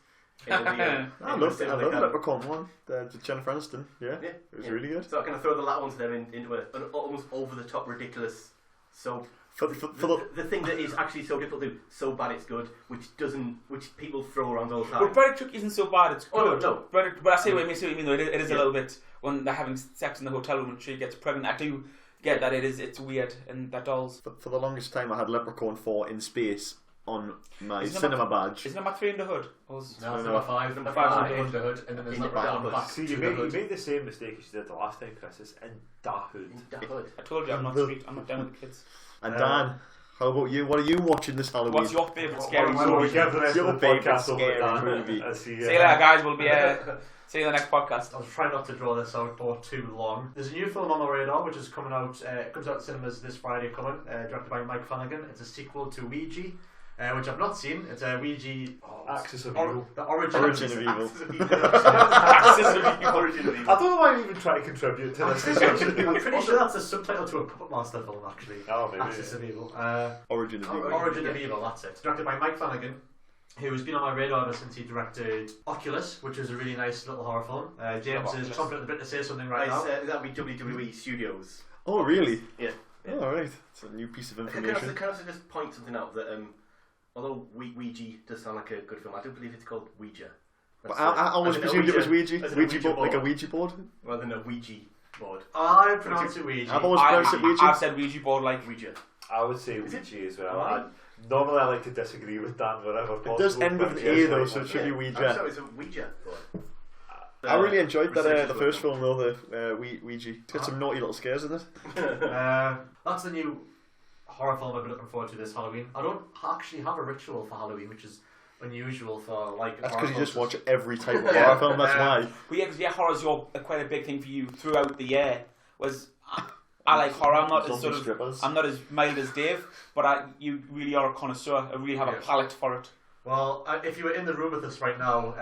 [SPEAKER 5] I love Leprechaun 1, the Jennifer Aniston, it was really good.
[SPEAKER 2] So I'm going to throw the latter ones there into an almost over-the-top ridiculous soap.
[SPEAKER 5] For
[SPEAKER 2] the thing that is actually so difficult to do, so bad it's good, which people throw around all the time.
[SPEAKER 3] But Bride of Chucky isn't so bad, it's good.
[SPEAKER 2] Oh, no.
[SPEAKER 3] But I see what you mean though, it is a little bit, when they're having sex in the hotel room and she gets pregnant, I do get that it's weird, and that dolls.
[SPEAKER 5] For the longest time I had Leprechaun 4 in space on my cinema badge.
[SPEAKER 3] Isn't number 3 in the hood?
[SPEAKER 1] No, it's number 5. Number 5 is in the hood, and then there's number 1 back.
[SPEAKER 4] See, you made the same mistake as you did the last time, Chris. It's in da hood.
[SPEAKER 3] I told you I'm not down with the kids.
[SPEAKER 5] And Dan, how about you? What are you watching this Halloween?
[SPEAKER 3] What's your favourite scary movie?
[SPEAKER 4] So we give the rest of the podcast over to Dan.
[SPEAKER 5] Movie.
[SPEAKER 3] See you later, guys. We'll be see you in the next podcast.
[SPEAKER 1] I'll try not to draw this out for too long. There's a new film on the radar which is coming out. It comes out in cinemas this Friday coming. Directed by Mike Flanagan. It's a sequel to Ouija, which I've not seen. It's a Ouija.
[SPEAKER 4] Axis of Evil.
[SPEAKER 1] The origin
[SPEAKER 5] of evil.
[SPEAKER 3] Axis of Evil.
[SPEAKER 2] Origin of Evil.
[SPEAKER 4] I don't know why I even try to contribute to this discussion.
[SPEAKER 1] I'm pretty sure that's a subtitle to a Puppet Master film, actually.
[SPEAKER 4] Oh, maybe.
[SPEAKER 1] Axis of Evil.
[SPEAKER 5] Origin of Evil.
[SPEAKER 1] Origin of Evil, that's it. It's directed by Mike Flanagan, who's been on my radar ever since he directed Oculus, which is a really nice little horror film. James is chomping at the bit to say something right now.
[SPEAKER 2] That'll be WWE Studios.
[SPEAKER 5] Oh, really?
[SPEAKER 2] Yeah.
[SPEAKER 5] Oh, alright. It's a new piece of information.
[SPEAKER 2] Can I also just point something out that although Ouija does sound like a good film, I do believe it's called Ouija.
[SPEAKER 5] I always presumed it was Ouija. Ouija board, like a Ouija board?
[SPEAKER 2] Rather than a Ouija board.
[SPEAKER 1] I pronounce it Ouija.
[SPEAKER 5] I've always pronounced it Ouija.
[SPEAKER 3] I've said Ouija board like
[SPEAKER 2] Ouija.
[SPEAKER 4] I would say Ouija as well. Normally I like to disagree with Dan wherever possible.
[SPEAKER 5] It does end with an A though, so it should be Ouija.
[SPEAKER 2] So it's a Ouija board.
[SPEAKER 5] I really enjoyed that the first film though, the Ouija. It's got some naughty little scares in it.
[SPEAKER 1] That's the new horror film I've been looking forward to this Halloween. I don't actually have a ritual for Halloween, which is unusual for like.
[SPEAKER 5] That's because you just
[SPEAKER 1] horror
[SPEAKER 5] watch every type of horror film. That's why.
[SPEAKER 3] Well, yeah, because horror's quite a big thing for you throughout the year. I like horror. I'm not as I'm not as mild as Dave, but you really are a connoisseur. I really have a palate for it.
[SPEAKER 1] Well, if you were in the room with us right now,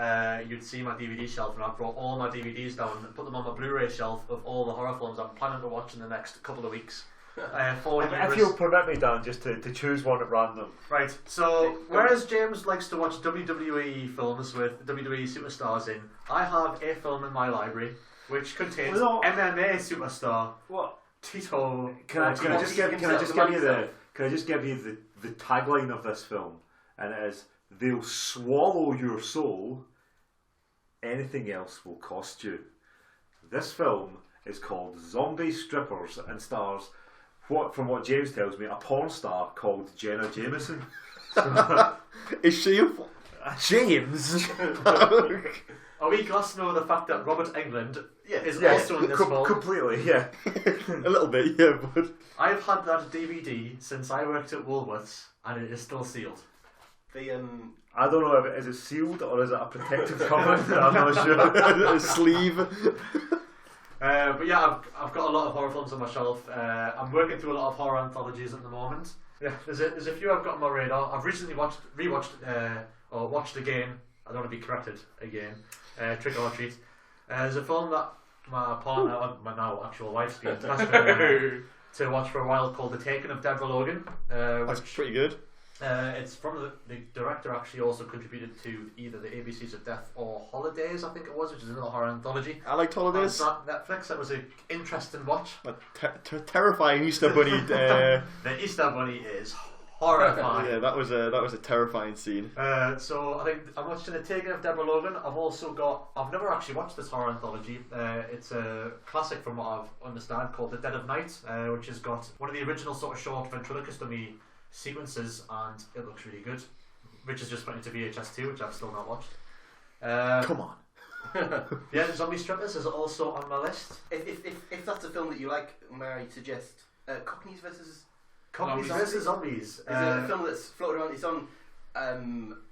[SPEAKER 1] you'd see my DVD shelf, and I've brought all my DVDs down and put them on my Blu-ray shelf of all the horror films I'm planning to watch in the next couple of weeks.
[SPEAKER 4] If you'll permit me, Dan, just to choose one at random.
[SPEAKER 1] Right, so whereas James likes to watch WWE films with WWE superstars in, I have a film in my library which contains MMA superstar Tito.
[SPEAKER 4] Can I just give you the tagline of this film, and it is: "They'll swallow your soul. Anything else will cost you." This film is called Zombie Strippers and stars, from what James tells me, a porn star called Jenna Jameson.
[SPEAKER 5] Is she a James?
[SPEAKER 1] Are we glossing over the fact that Robert Englund is also in this film?
[SPEAKER 4] Completely, yeah.
[SPEAKER 5] A little bit, yeah, but...
[SPEAKER 1] I've had that DVD since I worked at Woolworths, and it is still sealed.
[SPEAKER 2] I
[SPEAKER 4] don't know if is it sealed or is it a protective cover? I'm not sure.
[SPEAKER 5] A sleeve.
[SPEAKER 1] But yeah, I've got a lot of horror films on my shelf. I'm working through a lot of horror anthologies at the moment. Yeah, there's a few I've got on my radar. I've recently watched again. I don't want to be corrected again. Trick or Treat. There's a film that my partner, my now actual wife's been asked to watch for a while, called The Taking of Deborah Logan.
[SPEAKER 5] That's pretty good.
[SPEAKER 1] It's from the director. Actually also contributed to either the ABCs of Death or Holidays, I think it was, which is another horror anthology.
[SPEAKER 5] I liked Holidays.
[SPEAKER 1] On Netflix. That was an interesting watch.
[SPEAKER 5] A terrifying Easter bunny.
[SPEAKER 1] The Easter bunny is horrifying.
[SPEAKER 5] Yeah, that was a terrifying scene.
[SPEAKER 1] So I think I'm watching The Taking of Deborah Logan. I've never actually watched this horror anthology. It's a classic from what I understand, called The Dead of Night, which has got one of the original sort of short ventriloquist dummy sequences, and it looks really good. Rich has just put into VHS 2, which I've still not watched.
[SPEAKER 5] Come on.
[SPEAKER 1] Yeah, Zombie Strippers is also on my list.
[SPEAKER 2] If that's a film that you like, may I suggest Cockneys versus
[SPEAKER 1] Zombies.
[SPEAKER 2] Is a film that's floated around.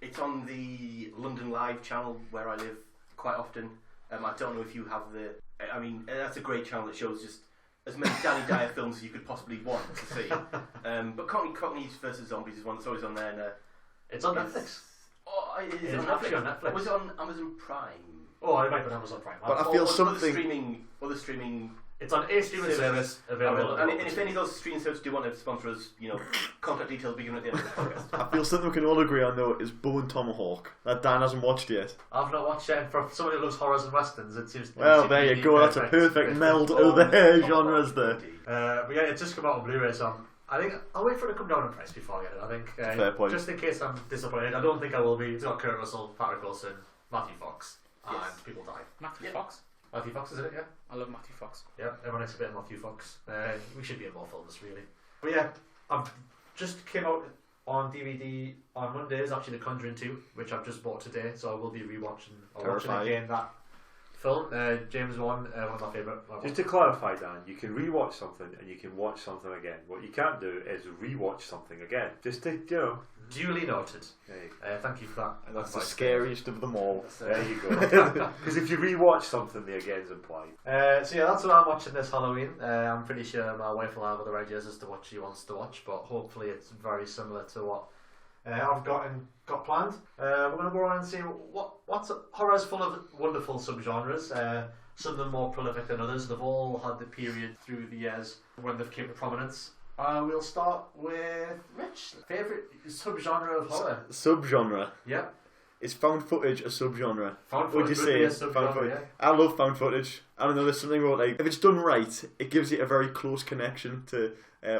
[SPEAKER 2] It's on the London Live channel where I live quite often. I don't know if you have that's a great channel that shows just as many Danny Dyer films as you could possibly want to see. But Cockneys versus Zombies is one that's always on there. And,
[SPEAKER 1] it's on Netflix.
[SPEAKER 2] Oh, it is
[SPEAKER 1] on Netflix.
[SPEAKER 2] Was it on Amazon Prime?
[SPEAKER 1] Oh, it might be on Amazon Prime.
[SPEAKER 5] But I feel something.
[SPEAKER 2] Other streaming.
[SPEAKER 1] It's on a streaming service available.
[SPEAKER 2] And if any of those streaming services do want to sponsor us, contact details will be given at the end of the podcast.
[SPEAKER 5] I feel something we can all agree on though is Bo and Tomahawk that Dan hasn't watched yet.
[SPEAKER 1] I've not watched it, and for someone who loves horrors and westerns, it seems.
[SPEAKER 5] Well, there you go. That's a perfect meld of the genres there.
[SPEAKER 1] But yeah, it's just come out on Blu-ray, so I think I'll wait for it to come down in price before I get it. I think
[SPEAKER 5] fair point.
[SPEAKER 1] Just in case I'm disappointed. I don't think I will be. It's got Kurt Russell, Patrick Wilson, Matthew Fox, and people die.
[SPEAKER 3] Matthew Fox.
[SPEAKER 1] Matthew Fox, is it? Yeah.
[SPEAKER 3] I love Matthew Fox.
[SPEAKER 1] Yeah, everyone likes a bit of Matthew Fox. We should be in more films, really. But yeah, I've just came out on DVD on Monday is actually The Conjuring 2, which I've just bought today, so I will be watching again that film. James Wan, one of my favourite.
[SPEAKER 4] Just to clarify, Dan, you can rewatch something and you can watch something again. What you can't do is rewatch something again. Just to,
[SPEAKER 1] Duly noted. Thank you for that.
[SPEAKER 5] And that's the scariest of them all.
[SPEAKER 4] There you go. Because if you rewatch something, the again's implied.
[SPEAKER 1] So yeah, that's what I'm watching this Halloween. I'm pretty sure my wife will have other ideas as to what she wants to watch, but hopefully it's very similar to what I've got planned. We're going to go around and see what's horror's full of wonderful subgenres. Some of them more prolific than others. They've all had the period through the years when they've came to prominence. We'll start with Rich. Favourite subgenre of horror?
[SPEAKER 5] Subgenre?
[SPEAKER 1] Yeah.
[SPEAKER 5] Is found footage a subgenre?
[SPEAKER 1] Found
[SPEAKER 5] Would you say found footage? Yeah. I love found footage. I don't know, there's something about if it's done right, it gives you a very close connection to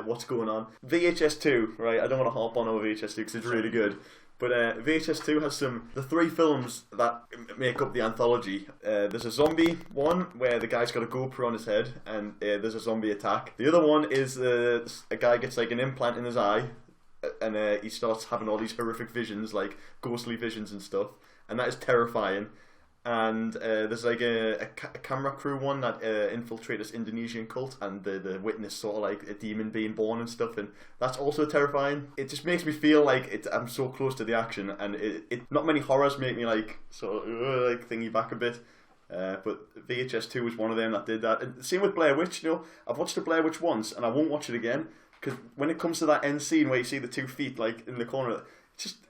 [SPEAKER 5] what's going on. VHS 2, right? I don't want to harp on over VHS 2 because it's really good. But VHS 2 has the three films that make up the anthology. There's a zombie one where the guy's got a GoPro on his head and there's a zombie attack. The other one is a guy gets an implant in his eye and he starts having all these horrific visions, like ghostly visions and stuff. And that is terrifying. and there's like a camera crew one that infiltrate this Indonesian cult, and the witness sort of like a demon being born and stuff, and that's also terrifying. It just makes me feel like I'm so close to the action, and it not many horrors make me like sort of like thingy back a bit. But VHS 2 was one of them that did that. And same with Blair Witch. I've watched the Blair Witch once, and I won't watch it again because when it comes to that end scene where you see the 2 feet like in the corner,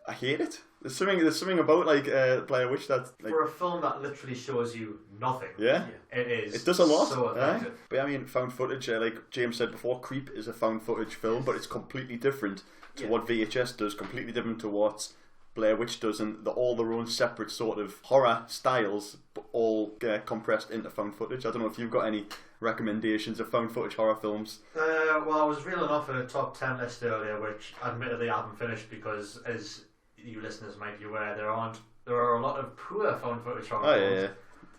[SPEAKER 5] I hate it. There's something about like Blair Witch that like,
[SPEAKER 1] for a film that literally shows you nothing.
[SPEAKER 5] Yeah,
[SPEAKER 1] it is.
[SPEAKER 5] It does a lot.
[SPEAKER 1] So effective.
[SPEAKER 5] But I mean, found footage. Like James said before, Creep is a found footage film, but it's completely different to what VHS does. Completely different to what Blair Witch does, and they're all their own separate sort of horror styles, but all compressed into found footage. I don't know if you've got any recommendations of found footage horror films.
[SPEAKER 1] Well, I was reeling off a top 10 list earlier, which admittedly I haven't finished because, as you listeners might be aware, there are a lot of poor found footage horror films.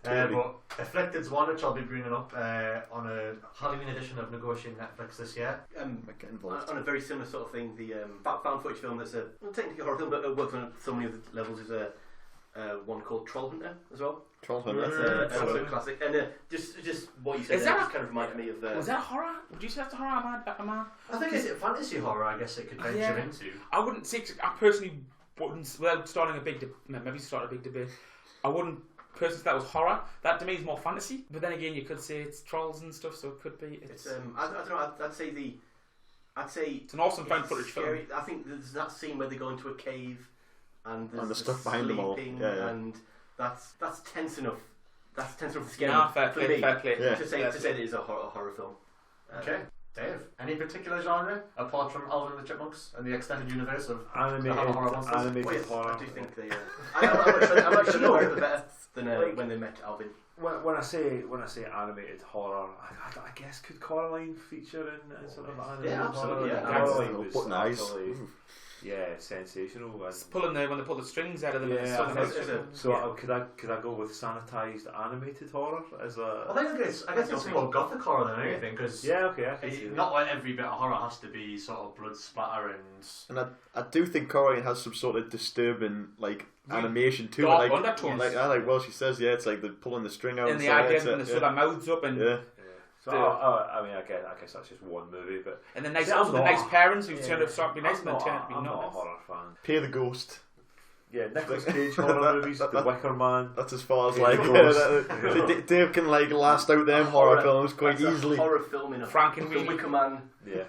[SPEAKER 1] Totally. But Afflicted's one, which I'll be bringing up on a Halloween edition of Negotiating Netflix this year.
[SPEAKER 5] Get involved.
[SPEAKER 2] On a very similar sort of thing, the found footage film that's not technically a horror film, but it works on so many other levels, is one called Troll Hunter as well.
[SPEAKER 5] Troll Hunter.
[SPEAKER 2] That's an absolute classic. And just what you said there just kind of reminded me of...
[SPEAKER 3] was that horror? Would you say that's horror?
[SPEAKER 1] I think it's fantasy horror, I guess it could venture into.
[SPEAKER 3] I wouldn't say... I personally wouldn't... Without starting a big... maybe start a big debate. I wouldn't personally say that was horror. That to me is more fantasy. But then again, you could say it's trolls and stuff, so it could be... It's
[SPEAKER 2] I don't know, I'd say
[SPEAKER 3] it's an awesome found footage film.
[SPEAKER 2] I think there's that scene where they go into a cave and there's
[SPEAKER 5] the stuff behind them all.
[SPEAKER 2] And that's tense enough. That's tense enough to scare
[SPEAKER 3] me.
[SPEAKER 2] Fair play.
[SPEAKER 5] Yeah.
[SPEAKER 2] To say that it is a horror film.
[SPEAKER 1] Okay. Dave, any particular genre apart from Alvin and the Chipmunks and the extended universe of
[SPEAKER 4] animated horror?
[SPEAKER 2] I do think they. I'm actually a little bit better than when they met Alvin.
[SPEAKER 4] When I say animated horror, I guess could Coraline feature in sort of animated
[SPEAKER 1] absolutely,
[SPEAKER 4] horror?
[SPEAKER 1] yeah.
[SPEAKER 4] Coraline was
[SPEAKER 5] But nice.
[SPEAKER 4] Sensational.
[SPEAKER 3] It's pulling when they pull the strings out of them.
[SPEAKER 4] So could I go with sanitized animated horror as a?
[SPEAKER 1] I think I guess it's more gothic horror than anything because
[SPEAKER 4] I can see
[SPEAKER 1] not like every bit of horror has to be sort of blood splatter
[SPEAKER 5] and I do think Coraline has some sort of disturbing like animation too.
[SPEAKER 3] Dark
[SPEAKER 5] like
[SPEAKER 3] undertones.
[SPEAKER 5] Well, she says it's like they're pulling the string out.
[SPEAKER 3] And the idea when they sort their mouths up and.
[SPEAKER 4] Yeah. So I guess that's just one movie, but
[SPEAKER 3] and the nice parents who turned out to be nice and then turned out to be
[SPEAKER 4] I'm
[SPEAKER 3] not
[SPEAKER 4] not a
[SPEAKER 3] nice.
[SPEAKER 4] horror fan.
[SPEAKER 5] Pay the Ghost.
[SPEAKER 4] Yeah, Nicolas Cage horror movies, The Wicker Man.
[SPEAKER 5] That's as far as like Dave can like last out them horror films quite easily.
[SPEAKER 2] Horror film in a
[SPEAKER 3] Frankenweenie.
[SPEAKER 2] Wicker Man.
[SPEAKER 4] Yeah.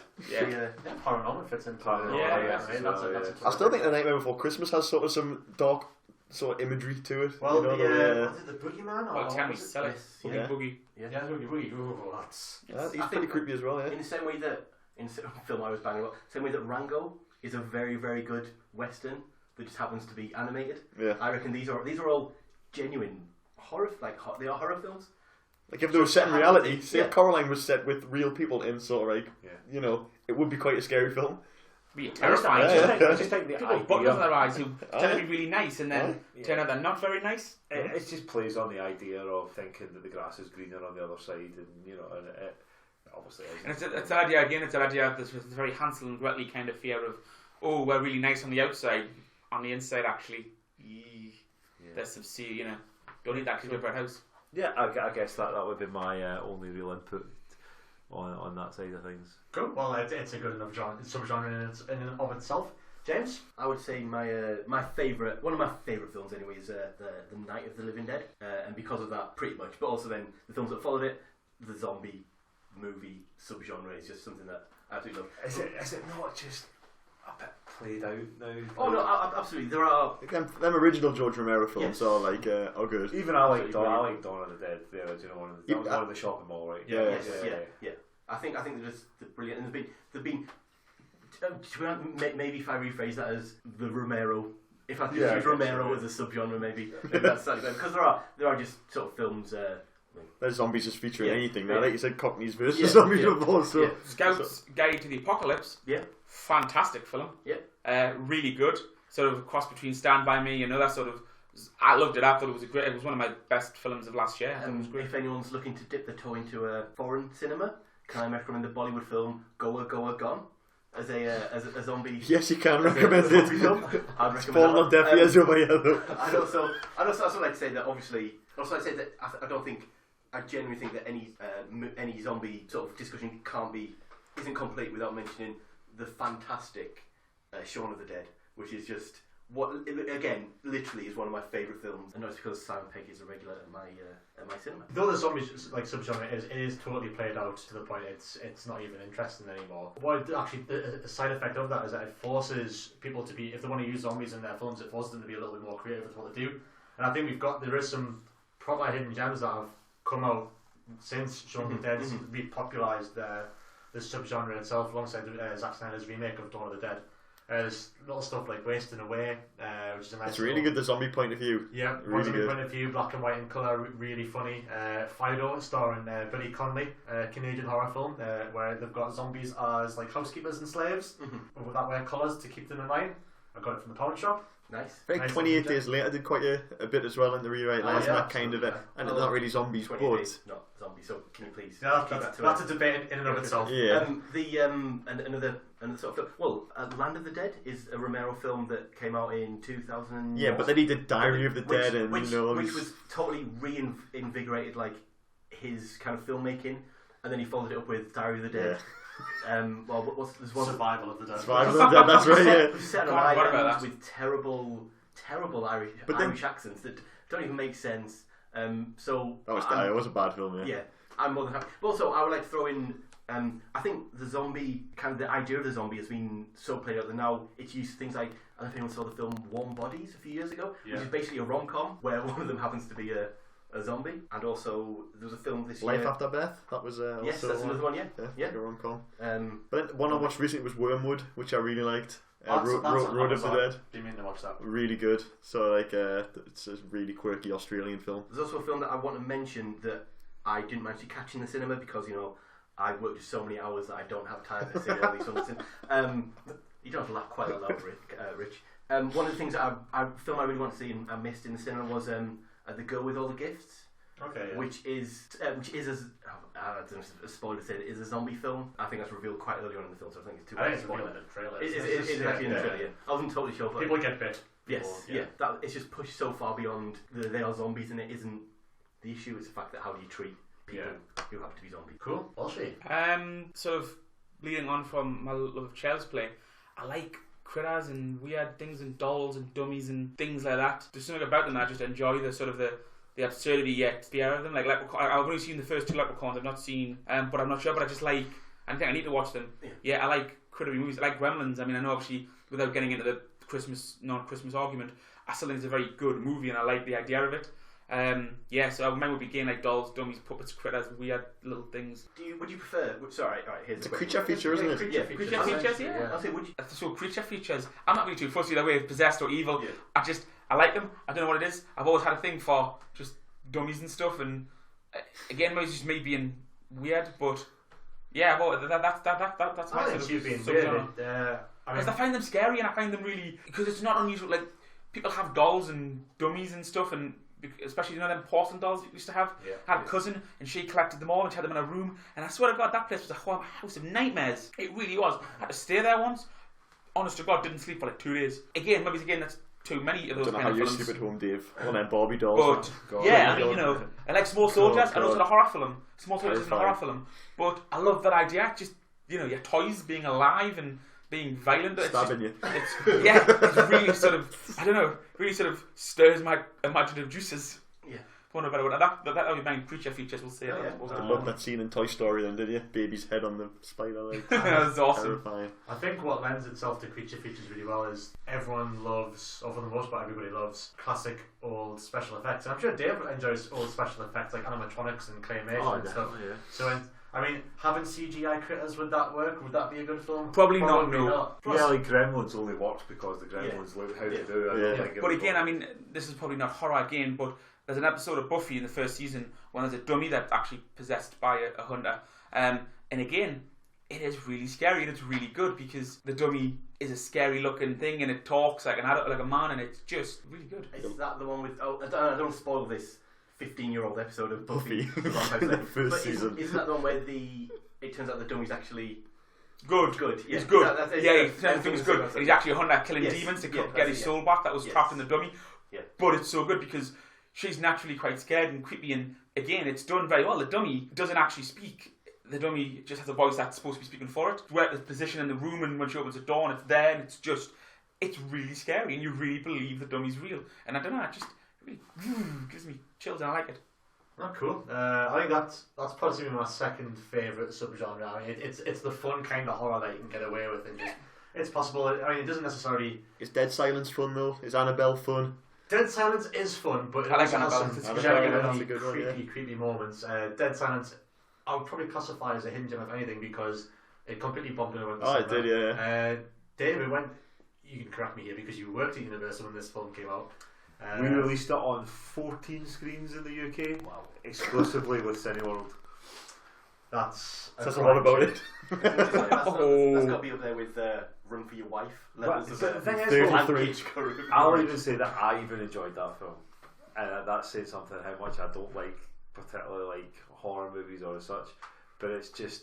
[SPEAKER 1] Paranormal fits into
[SPEAKER 5] That's I still think The Nightmare Before Christmas has sort of some dark sort of imagery to it.
[SPEAKER 1] Well,
[SPEAKER 5] was
[SPEAKER 1] it the Boogeyman?
[SPEAKER 3] Well, Tammy Selleck, Boogie.
[SPEAKER 1] Yeah, Boogie. Ooh, that's...
[SPEAKER 5] he's pretty creepy as well, yeah.
[SPEAKER 2] In the same way that, in the film I was banging about, same way that Rango is a very, very good Western that just happens to be animated.
[SPEAKER 5] Yeah.
[SPEAKER 2] I reckon these are all genuine horror, they are horror films.
[SPEAKER 5] Like if they were set in reality, say if Coraline was set with real people in sort of like, it would be quite a scary film.
[SPEAKER 3] Be terrifying.
[SPEAKER 4] I just think the
[SPEAKER 3] people with buttons on their eyes who tend to be really nice and then turn out they're not very nice.
[SPEAKER 4] It just plays on the idea of thinking that the grass is greener on the other side, and and it obviously isn't.
[SPEAKER 3] And it's that idea again. It's that idea of this very Hansel and Gretel kind of fear of, we're really nice on the outside, on the inside actually, there's some don't eat that because we have our house.
[SPEAKER 4] Yeah, I guess that would be my only real input on that side of things.
[SPEAKER 1] Cool. Well, it's a good enough subgenre in and of itself. James?
[SPEAKER 2] I would say one of my favourite films anyway is the Night of the Living Dead, and because of that, pretty much. But also then the films that followed it, the zombie movie subgenre is just something that I absolutely love.
[SPEAKER 4] Is it not just a bit played out now?
[SPEAKER 2] Oh no, absolutely. There are
[SPEAKER 5] them original George Romero films are like are good.
[SPEAKER 4] Even I like Dawn of the Dead, the original one. That was one of the shopping mall, right?
[SPEAKER 2] Yeah. I think they're just brilliant, and they've been. Maybe if I rephrase that as the Romero, if I could use Romero as a subgenre, maybe that's slightly better, because there are just sort of films.
[SPEAKER 5] There's zombies just featuring anything. Now, like you said, Cockneys versus zombies before. So
[SPEAKER 3] Scouts Guide to the Apocalypse.
[SPEAKER 2] Yeah,
[SPEAKER 3] fantastic film.
[SPEAKER 2] Yeah,
[SPEAKER 3] really good. Sort of a cross between Stand By Me, that sort of. I loved it. I thought it was one of my best films of last year. It was great.
[SPEAKER 2] If anyone's looking to dip their toe into a foreign cinema, can I recommend the Bollywood film Goa Goa Gone? as a zombie.
[SPEAKER 5] Yes, you can recommend
[SPEAKER 2] as a
[SPEAKER 5] it.
[SPEAKER 2] zombie film. I'd
[SPEAKER 5] It's
[SPEAKER 2] recommend
[SPEAKER 5] fallen
[SPEAKER 2] that
[SPEAKER 5] on deaf
[SPEAKER 2] one.
[SPEAKER 5] ears over here, though.
[SPEAKER 2] I'd also like to say that obviously. Also, I'd say that I don't think. I genuinely think that any zombie sort of discussion isn't complete without mentioning the fantastic Shaun of the Dead, which is just what again literally is one of my favourite films. And not just because Simon Pegg is a regular at my cinema.
[SPEAKER 1] Though the zombies like subgenre is totally played out to the point it's not even interesting anymore. What actually the side effect of that is that it forces people to be, if they want to use zombies in their films, it forces them to be a little bit more creative with what they do. And I think there is some proper hidden gems that have come out since Shaun of the Dead repopularised the subgenre itself alongside Zack Snyder's remake of Dawn of the Dead. There's little stuff like Wasting Away, which is a nice.
[SPEAKER 5] It's really good, the zombie point of view.
[SPEAKER 1] Yeah,
[SPEAKER 5] really
[SPEAKER 1] zombie
[SPEAKER 5] good.
[SPEAKER 1] point of view, black and white in colour, really funny. Fido, starring Billy Connolly, Canadian horror film, where they've got zombies as like housekeepers and slaves with that wear colours to keep them in line. I got it from the pawn shop.
[SPEAKER 2] Nice.
[SPEAKER 5] I think
[SPEAKER 1] Nice
[SPEAKER 5] 28
[SPEAKER 1] little
[SPEAKER 5] Days Later did quite a bit as well in the rewrite last
[SPEAKER 1] yeah,
[SPEAKER 5] that kind of it. And it's not really zombies,
[SPEAKER 2] 20
[SPEAKER 5] but
[SPEAKER 2] days, not zombies. So can you please?
[SPEAKER 1] Yeah,
[SPEAKER 2] keep
[SPEAKER 1] that's
[SPEAKER 2] that to
[SPEAKER 1] a debate in and of itself.
[SPEAKER 5] yeah.
[SPEAKER 2] Another sort of film. Land of the Dead is a Romero film that came out in 2000.
[SPEAKER 5] Yeah, but then he did Diary of the Dead and
[SPEAKER 2] which
[SPEAKER 5] all
[SPEAKER 2] which
[SPEAKER 5] these-
[SPEAKER 2] was totally reinvigorated like his kind of filmmaking, and then he followed it up with Diary of the Dead. Well, there's one
[SPEAKER 1] Survival of the Dead.
[SPEAKER 5] Survival of the Dead, that's right, yeah.
[SPEAKER 2] It was set on
[SPEAKER 3] God, I
[SPEAKER 2] an
[SPEAKER 3] forgot about
[SPEAKER 2] island
[SPEAKER 3] that.
[SPEAKER 2] with terrible Irish accents that don't even make sense.
[SPEAKER 5] It was a bad film, yeah.
[SPEAKER 2] Yeah, I'm more than happy. But also, I would like to throw in. I think the zombie the idea of the zombie has been so played out that now it's used to things like, I don't know if anyone saw the film Warm Bodies a few years ago, which is basically a rom-com where one of them happens to be a zombie. And also there was a film this
[SPEAKER 5] Life
[SPEAKER 2] year.
[SPEAKER 5] After Beth, that was
[SPEAKER 2] Yes,
[SPEAKER 5] also
[SPEAKER 2] that's another one. Yeah.
[SPEAKER 5] like a rom-com.
[SPEAKER 2] But
[SPEAKER 5] But then one I watched recently was Wormwood, which I really liked.
[SPEAKER 1] That's
[SPEAKER 5] Road
[SPEAKER 1] on
[SPEAKER 5] of the
[SPEAKER 1] Amazon.
[SPEAKER 5] Dead,
[SPEAKER 1] Do you mean to watch that?
[SPEAKER 5] really good. So like, it's a really quirky Australian film.
[SPEAKER 2] there's also a film that I want to mention that I didn't manage to catch in the cinema because I work just so many hours that I don't have time to see all these films. You don't have to laugh quite a lot, Rich. One of the things that film I really want to see and I missed in the cinema was The Girl with All the Gifts.
[SPEAKER 1] Okay. Yeah.
[SPEAKER 2] Which is I don't know if a spoiler to say it is a zombie film. I think that's revealed quite early on in the film, so I think it's too
[SPEAKER 1] I
[SPEAKER 2] much
[SPEAKER 1] think it's
[SPEAKER 2] spoiler.
[SPEAKER 1] revealed in the trailer.
[SPEAKER 2] It is actually in the trailer. Yeah. I wasn't totally sure, but
[SPEAKER 1] People get bit.
[SPEAKER 2] yes,
[SPEAKER 1] People,
[SPEAKER 2] yeah. It's just pushed so far beyond they are zombies, and it isn't the issue. It's the fact that how do you treat people who happen to be zombies.
[SPEAKER 1] Cool. Walshy.
[SPEAKER 3] Sort of leading on from my love of child's play, I like critters and weird things and dolls and dummies and things like that. There's something about them that I just enjoy, the sort of the absurdity yet the air of them. Like I've only seen the first two Leprechauns. I've not seen, but I'm not sure. But I just like. I think I need to watch them. Yeah, I like crittery movies. I like Gremlins. I mean, I know obviously without getting into the non-Christmas argument, I still think it's a very good movie, and I like the idea of it. So mine would be again like dolls, dummies, puppets, critters, weird little things.
[SPEAKER 2] Would you prefer? Sorry, all right. Here's
[SPEAKER 5] It's a
[SPEAKER 2] the
[SPEAKER 5] creature
[SPEAKER 2] question.
[SPEAKER 5] feature, isn't it?
[SPEAKER 2] Creature
[SPEAKER 3] features, yeah.
[SPEAKER 2] I'll say, would you?
[SPEAKER 3] So creature features, I'm not really too fussy that way, possessed or evil.
[SPEAKER 2] Yeah.
[SPEAKER 3] I like them. I don't know what it is. I've always had a thing for just dummies and stuff, and again, maybe it's just me being weird, but yeah, that's my
[SPEAKER 1] I think
[SPEAKER 3] sort
[SPEAKER 1] you've
[SPEAKER 3] of
[SPEAKER 1] been
[SPEAKER 3] subgenre.
[SPEAKER 1] weird.
[SPEAKER 3] Because I find them scary, and I find them really, because it's not unusual. Like people have dolls and dummies and stuff, and especially them porcelain dolls we used to have.
[SPEAKER 1] Yeah.
[SPEAKER 3] I had a cousin, and she collected them all, and she had them in a room. And I swear to God, that place was a house of nightmares. It really was. I had to stay there once. Honest to God, didn't sleep for like 2 days. Again, that's too many of
[SPEAKER 5] I
[SPEAKER 3] those
[SPEAKER 5] don't know
[SPEAKER 3] kind
[SPEAKER 5] how
[SPEAKER 3] of
[SPEAKER 5] you
[SPEAKER 3] films.
[SPEAKER 5] sleep at home, Dave. One of them Barbie dolls.
[SPEAKER 3] But yeah, I mean, I like Small Soldiers, and also the horror film. Small Soldiers is a horror film. But I love that idea. Just your toys being alive and being violent.
[SPEAKER 5] Stabbing you.
[SPEAKER 3] It's really sort of, I don't know, really sort of stirs my imaginative juices.
[SPEAKER 2] Yeah.
[SPEAKER 3] For want of a better word. That would be my creature features, we'll say.
[SPEAKER 5] I love that scene in Toy Story then, did you? Baby's head on the spider, like.
[SPEAKER 3] That was awesome.
[SPEAKER 5] Terrifying.
[SPEAKER 1] I think what lends itself to creature features really well is everyone loves, or for the most part everybody loves, classic old special effects. And I'm sure Dave enjoys old special effects like animatronics and claymation and stuff.
[SPEAKER 2] Yeah.
[SPEAKER 1] So having CGI critters, would that work? Would that be a good film?
[SPEAKER 3] Probably not, no.
[SPEAKER 1] not.
[SPEAKER 4] Yeah, like Gremlins only works because the Gremlins look how to do it. I don't
[SPEAKER 5] Yeah.
[SPEAKER 4] think it
[SPEAKER 3] But
[SPEAKER 4] would
[SPEAKER 3] again,
[SPEAKER 4] work.
[SPEAKER 3] I mean, this is probably not horror again, but there's an episode of Buffy in the first season when there's a dummy that's actually possessed by a hunter. And again, it is really scary and it's really good because the dummy is a scary looking thing and it talks like an adult, like a man, and it's just really good.
[SPEAKER 2] Is that the one with? I don't want to spoil this 15-year-old episode of Buffy.
[SPEAKER 5] Buffy. The first season.
[SPEAKER 2] Isn't that the one where it turns out the dummy's actually
[SPEAKER 3] Good.
[SPEAKER 2] Yeah.
[SPEAKER 3] He's good.
[SPEAKER 2] That's
[SPEAKER 3] I think it's good. And he's actually a hunter killing
[SPEAKER 2] Yes.
[SPEAKER 3] demons to
[SPEAKER 2] Yeah,
[SPEAKER 3] get
[SPEAKER 2] that's
[SPEAKER 3] his
[SPEAKER 2] it,
[SPEAKER 3] soul back that was
[SPEAKER 2] Yes.
[SPEAKER 3] trapped in the dummy.
[SPEAKER 2] Yeah.
[SPEAKER 3] But it's so good because she's naturally quite scared and creepy, and again, it's done very well. The dummy doesn't actually speak. The dummy just has a voice that's supposed to be speaking for it. Where the position in the room, and when she opens the door, and it's there, and it's really scary, and you really believe the dummy's real. And I don't know, it just really gives me chills, and I like it.
[SPEAKER 1] Oh, cool. I think that's possibly my second favourite subgenre. I mean, it's the fun kind of horror that you can get away with, and just, it's possible. I mean, it doesn't necessarily.
[SPEAKER 5] Is Dead Silence fun though? Is Annabelle fun?
[SPEAKER 1] Dead Silence is fun, but it
[SPEAKER 3] I like
[SPEAKER 1] also has
[SPEAKER 3] Annabelle.
[SPEAKER 1] some
[SPEAKER 3] It's
[SPEAKER 1] genuinely
[SPEAKER 5] that's a good one,
[SPEAKER 1] creepy moments. Dead Silence, I would probably classify as a hidden gem if anything because it completely bombed in around the
[SPEAKER 5] Oh,
[SPEAKER 1] cinema.
[SPEAKER 5] it did, yeah.
[SPEAKER 1] David, you can correct me here because you worked at Universal when this film came out.
[SPEAKER 4] We released it on 14 screens in the UK, exclusively with Cineworld.
[SPEAKER 1] That's
[SPEAKER 5] Says a lot about it.
[SPEAKER 2] That's got to be up there with Run for Your Wife. Levels of
[SPEAKER 4] the thing is,
[SPEAKER 5] 33.
[SPEAKER 4] I'll even say that I even enjoyed that film, and that's saying something how much I don't particularly like horror movies or such. But it's just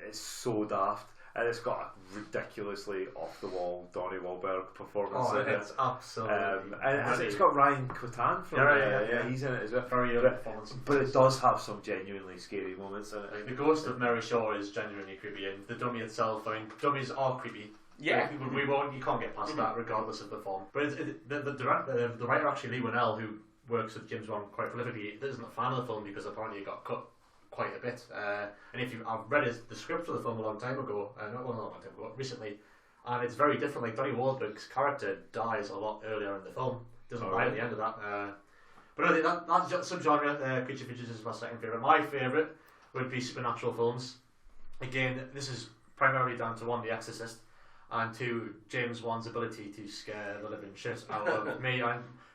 [SPEAKER 4] it's so daft, and it's got a ridiculously off the wall Donnie Wahlberg performance.
[SPEAKER 1] Oh,
[SPEAKER 4] in it.
[SPEAKER 1] it's absolutely.
[SPEAKER 4] And it's got Ryan Cotan from
[SPEAKER 1] Yeah,
[SPEAKER 4] he's in it as well.
[SPEAKER 1] very good performance.
[SPEAKER 4] But it does have some genuinely scary moments in it.
[SPEAKER 1] Like, the ghost of Mary Shaw is genuinely creepy, and the dummy itself. I mean, dummies are creepy.
[SPEAKER 3] Yeah.
[SPEAKER 1] We won't. You can't get past that, regardless of the form. But the writer actually Lee Winnell, who works with James Wan quite prolifically, isn't a fan of the film because apparently it got cut quite a bit. And I've read the script for the film a long time ago, not a long time ago, recently, and it's very different. Like Donnie Wahlberg's character dies a lot earlier in the film. Doesn't die at the end of that. But I think that's subgenre. Creature Features is my second favourite. My favourite would be supernatural films. Again, this is primarily down to one, The Exorcist, and two, James Wan's ability to scare the living shit out of me.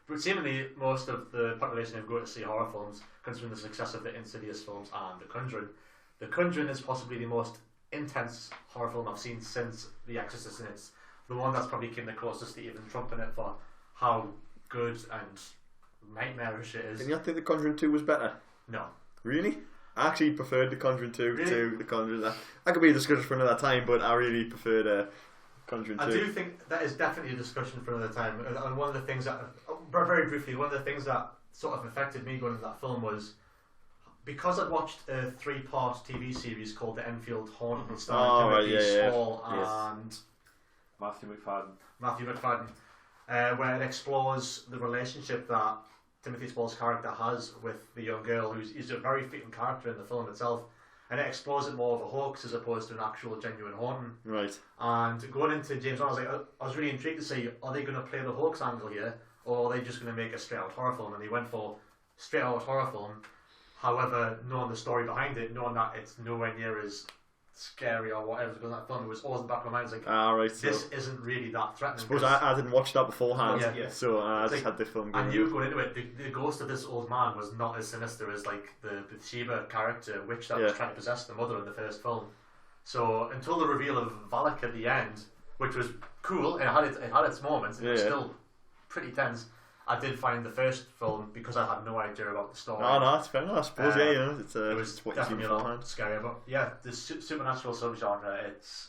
[SPEAKER 1] But seemingly most of the population who go to see horror films comes from the success of the Insidious films and The Conjuring. The Conjuring is possibly the most intense horror film I've seen since The Exorcist, and it's the one that's probably came the closest to even trumping it for how good and nightmarish it is.
[SPEAKER 5] Did you not think The Conjuring 2 was better?
[SPEAKER 1] No.
[SPEAKER 5] Really? I actually preferred The Conjuring 2
[SPEAKER 1] Really?
[SPEAKER 5] to The Conjuring. That could be a discussion for another time, but I really preferred Conjuring 2.
[SPEAKER 1] I do think that is definitely a discussion for another time. And one of the things that, very briefly, one of the things that sort of affected me going into that film was because I'd watched a 3-part TV series called The Enfield Haunting, starring Timothy Spall and
[SPEAKER 4] Matthew McFadden.
[SPEAKER 1] Where it explores the relationship that Timothy Spall's character has with the young girl, who's a very fitting character in the film itself, and it explores it more of a hoax as opposed to an actual genuine haunting.
[SPEAKER 5] Right.
[SPEAKER 1] And going into James Wan, I was really intrigued to see, are they going to play the hoax angle here, or are they just going to make a straight out horror film? And they went for straight out horror film. However, knowing the story behind it, knowing that it's nowhere near as scary or whatever, because that film was always in the back of my mind. It's like,
[SPEAKER 5] right, so
[SPEAKER 1] this isn't really that threatening.
[SPEAKER 5] I suppose I didn't watch that beforehand,
[SPEAKER 1] Yeah.
[SPEAKER 5] so I
[SPEAKER 1] It's
[SPEAKER 5] just
[SPEAKER 1] like-
[SPEAKER 5] had this film
[SPEAKER 1] I
[SPEAKER 5] going.
[SPEAKER 1] knew going into it, the ghost of this old man was not as sinister as like the Bathsheba character, witch that was trying to possess the mother in the first film. So until the reveal of Valak at the end, which was cool, it had its moments, it was still pretty tense. I did find the first film, because I had no idea about the story.
[SPEAKER 5] Oh no, that's fair enough. I suppose
[SPEAKER 1] it was
[SPEAKER 5] it's what you see
[SPEAKER 1] definitely a lot
[SPEAKER 5] beforehand.
[SPEAKER 1] scarier. But yeah, the supernatural subgenre, it's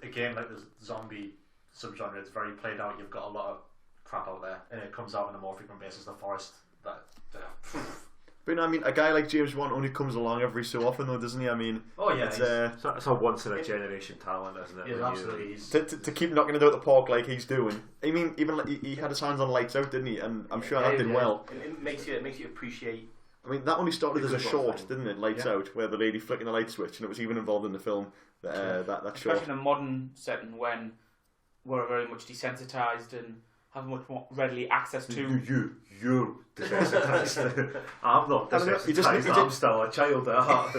[SPEAKER 1] again like the zombie subgenre. It's very played out. You've got a lot of crap out there, and it comes out on a more frequent basis. The forest,
[SPEAKER 5] But you know, I mean, a guy like James Wan only comes along every so often, though, doesn't he? I mean,
[SPEAKER 1] oh yeah,
[SPEAKER 5] it's,
[SPEAKER 4] It's a once in a generation talent, isn't it?
[SPEAKER 1] yeah, absolutely.
[SPEAKER 5] to keep knocking it out the park like he's doing. I mean, even like, he had his hands on Lights Out, didn't he? And I'm sure that did well.
[SPEAKER 2] It makes you appreciate.
[SPEAKER 5] I mean, that only started as a
[SPEAKER 2] Because
[SPEAKER 5] short,
[SPEAKER 2] of
[SPEAKER 5] didn't it? Lights Out, where the lady flicking the light switch, and it was even involved in the film. That short.
[SPEAKER 3] Especially in a modern setting when we're very much desensitized and have much more readily access to.
[SPEAKER 4] You're desensitized. I'm not desensitized. I'm still a child at heart.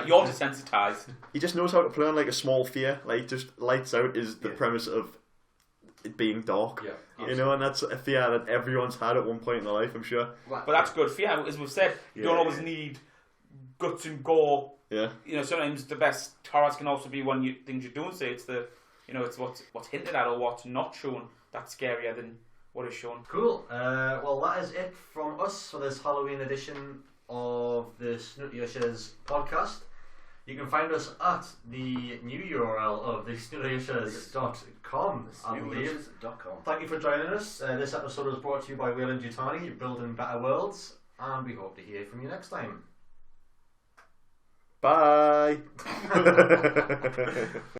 [SPEAKER 3] You're desensitized.
[SPEAKER 5] He just knows how to play on like a small fear. Like just Lights Out is the premise of it being dark.
[SPEAKER 1] Yeah,
[SPEAKER 5] you know, and that's a fear that everyone's had at one point in their life, I'm sure.
[SPEAKER 3] But that's good. Fear, as we've said, you don't always need guts and gore.
[SPEAKER 5] Yeah.
[SPEAKER 3] You know, sometimes the best horrors can also be when things you don't say. It's it's what's hinted at or what's not shown that's scarier than what is shown.
[SPEAKER 1] Cool. Well, that is it from us for this Halloween edition of the Snooty Ushers podcast. You can find us at the new URL of the SnootyUshers.com, I believe.
[SPEAKER 2] SnootyUshers.com.
[SPEAKER 1] Thank you for joining us. This episode was brought to you by Will and Jutani, Building Better Worlds, and we hope to hear from you next time.
[SPEAKER 5] Bye.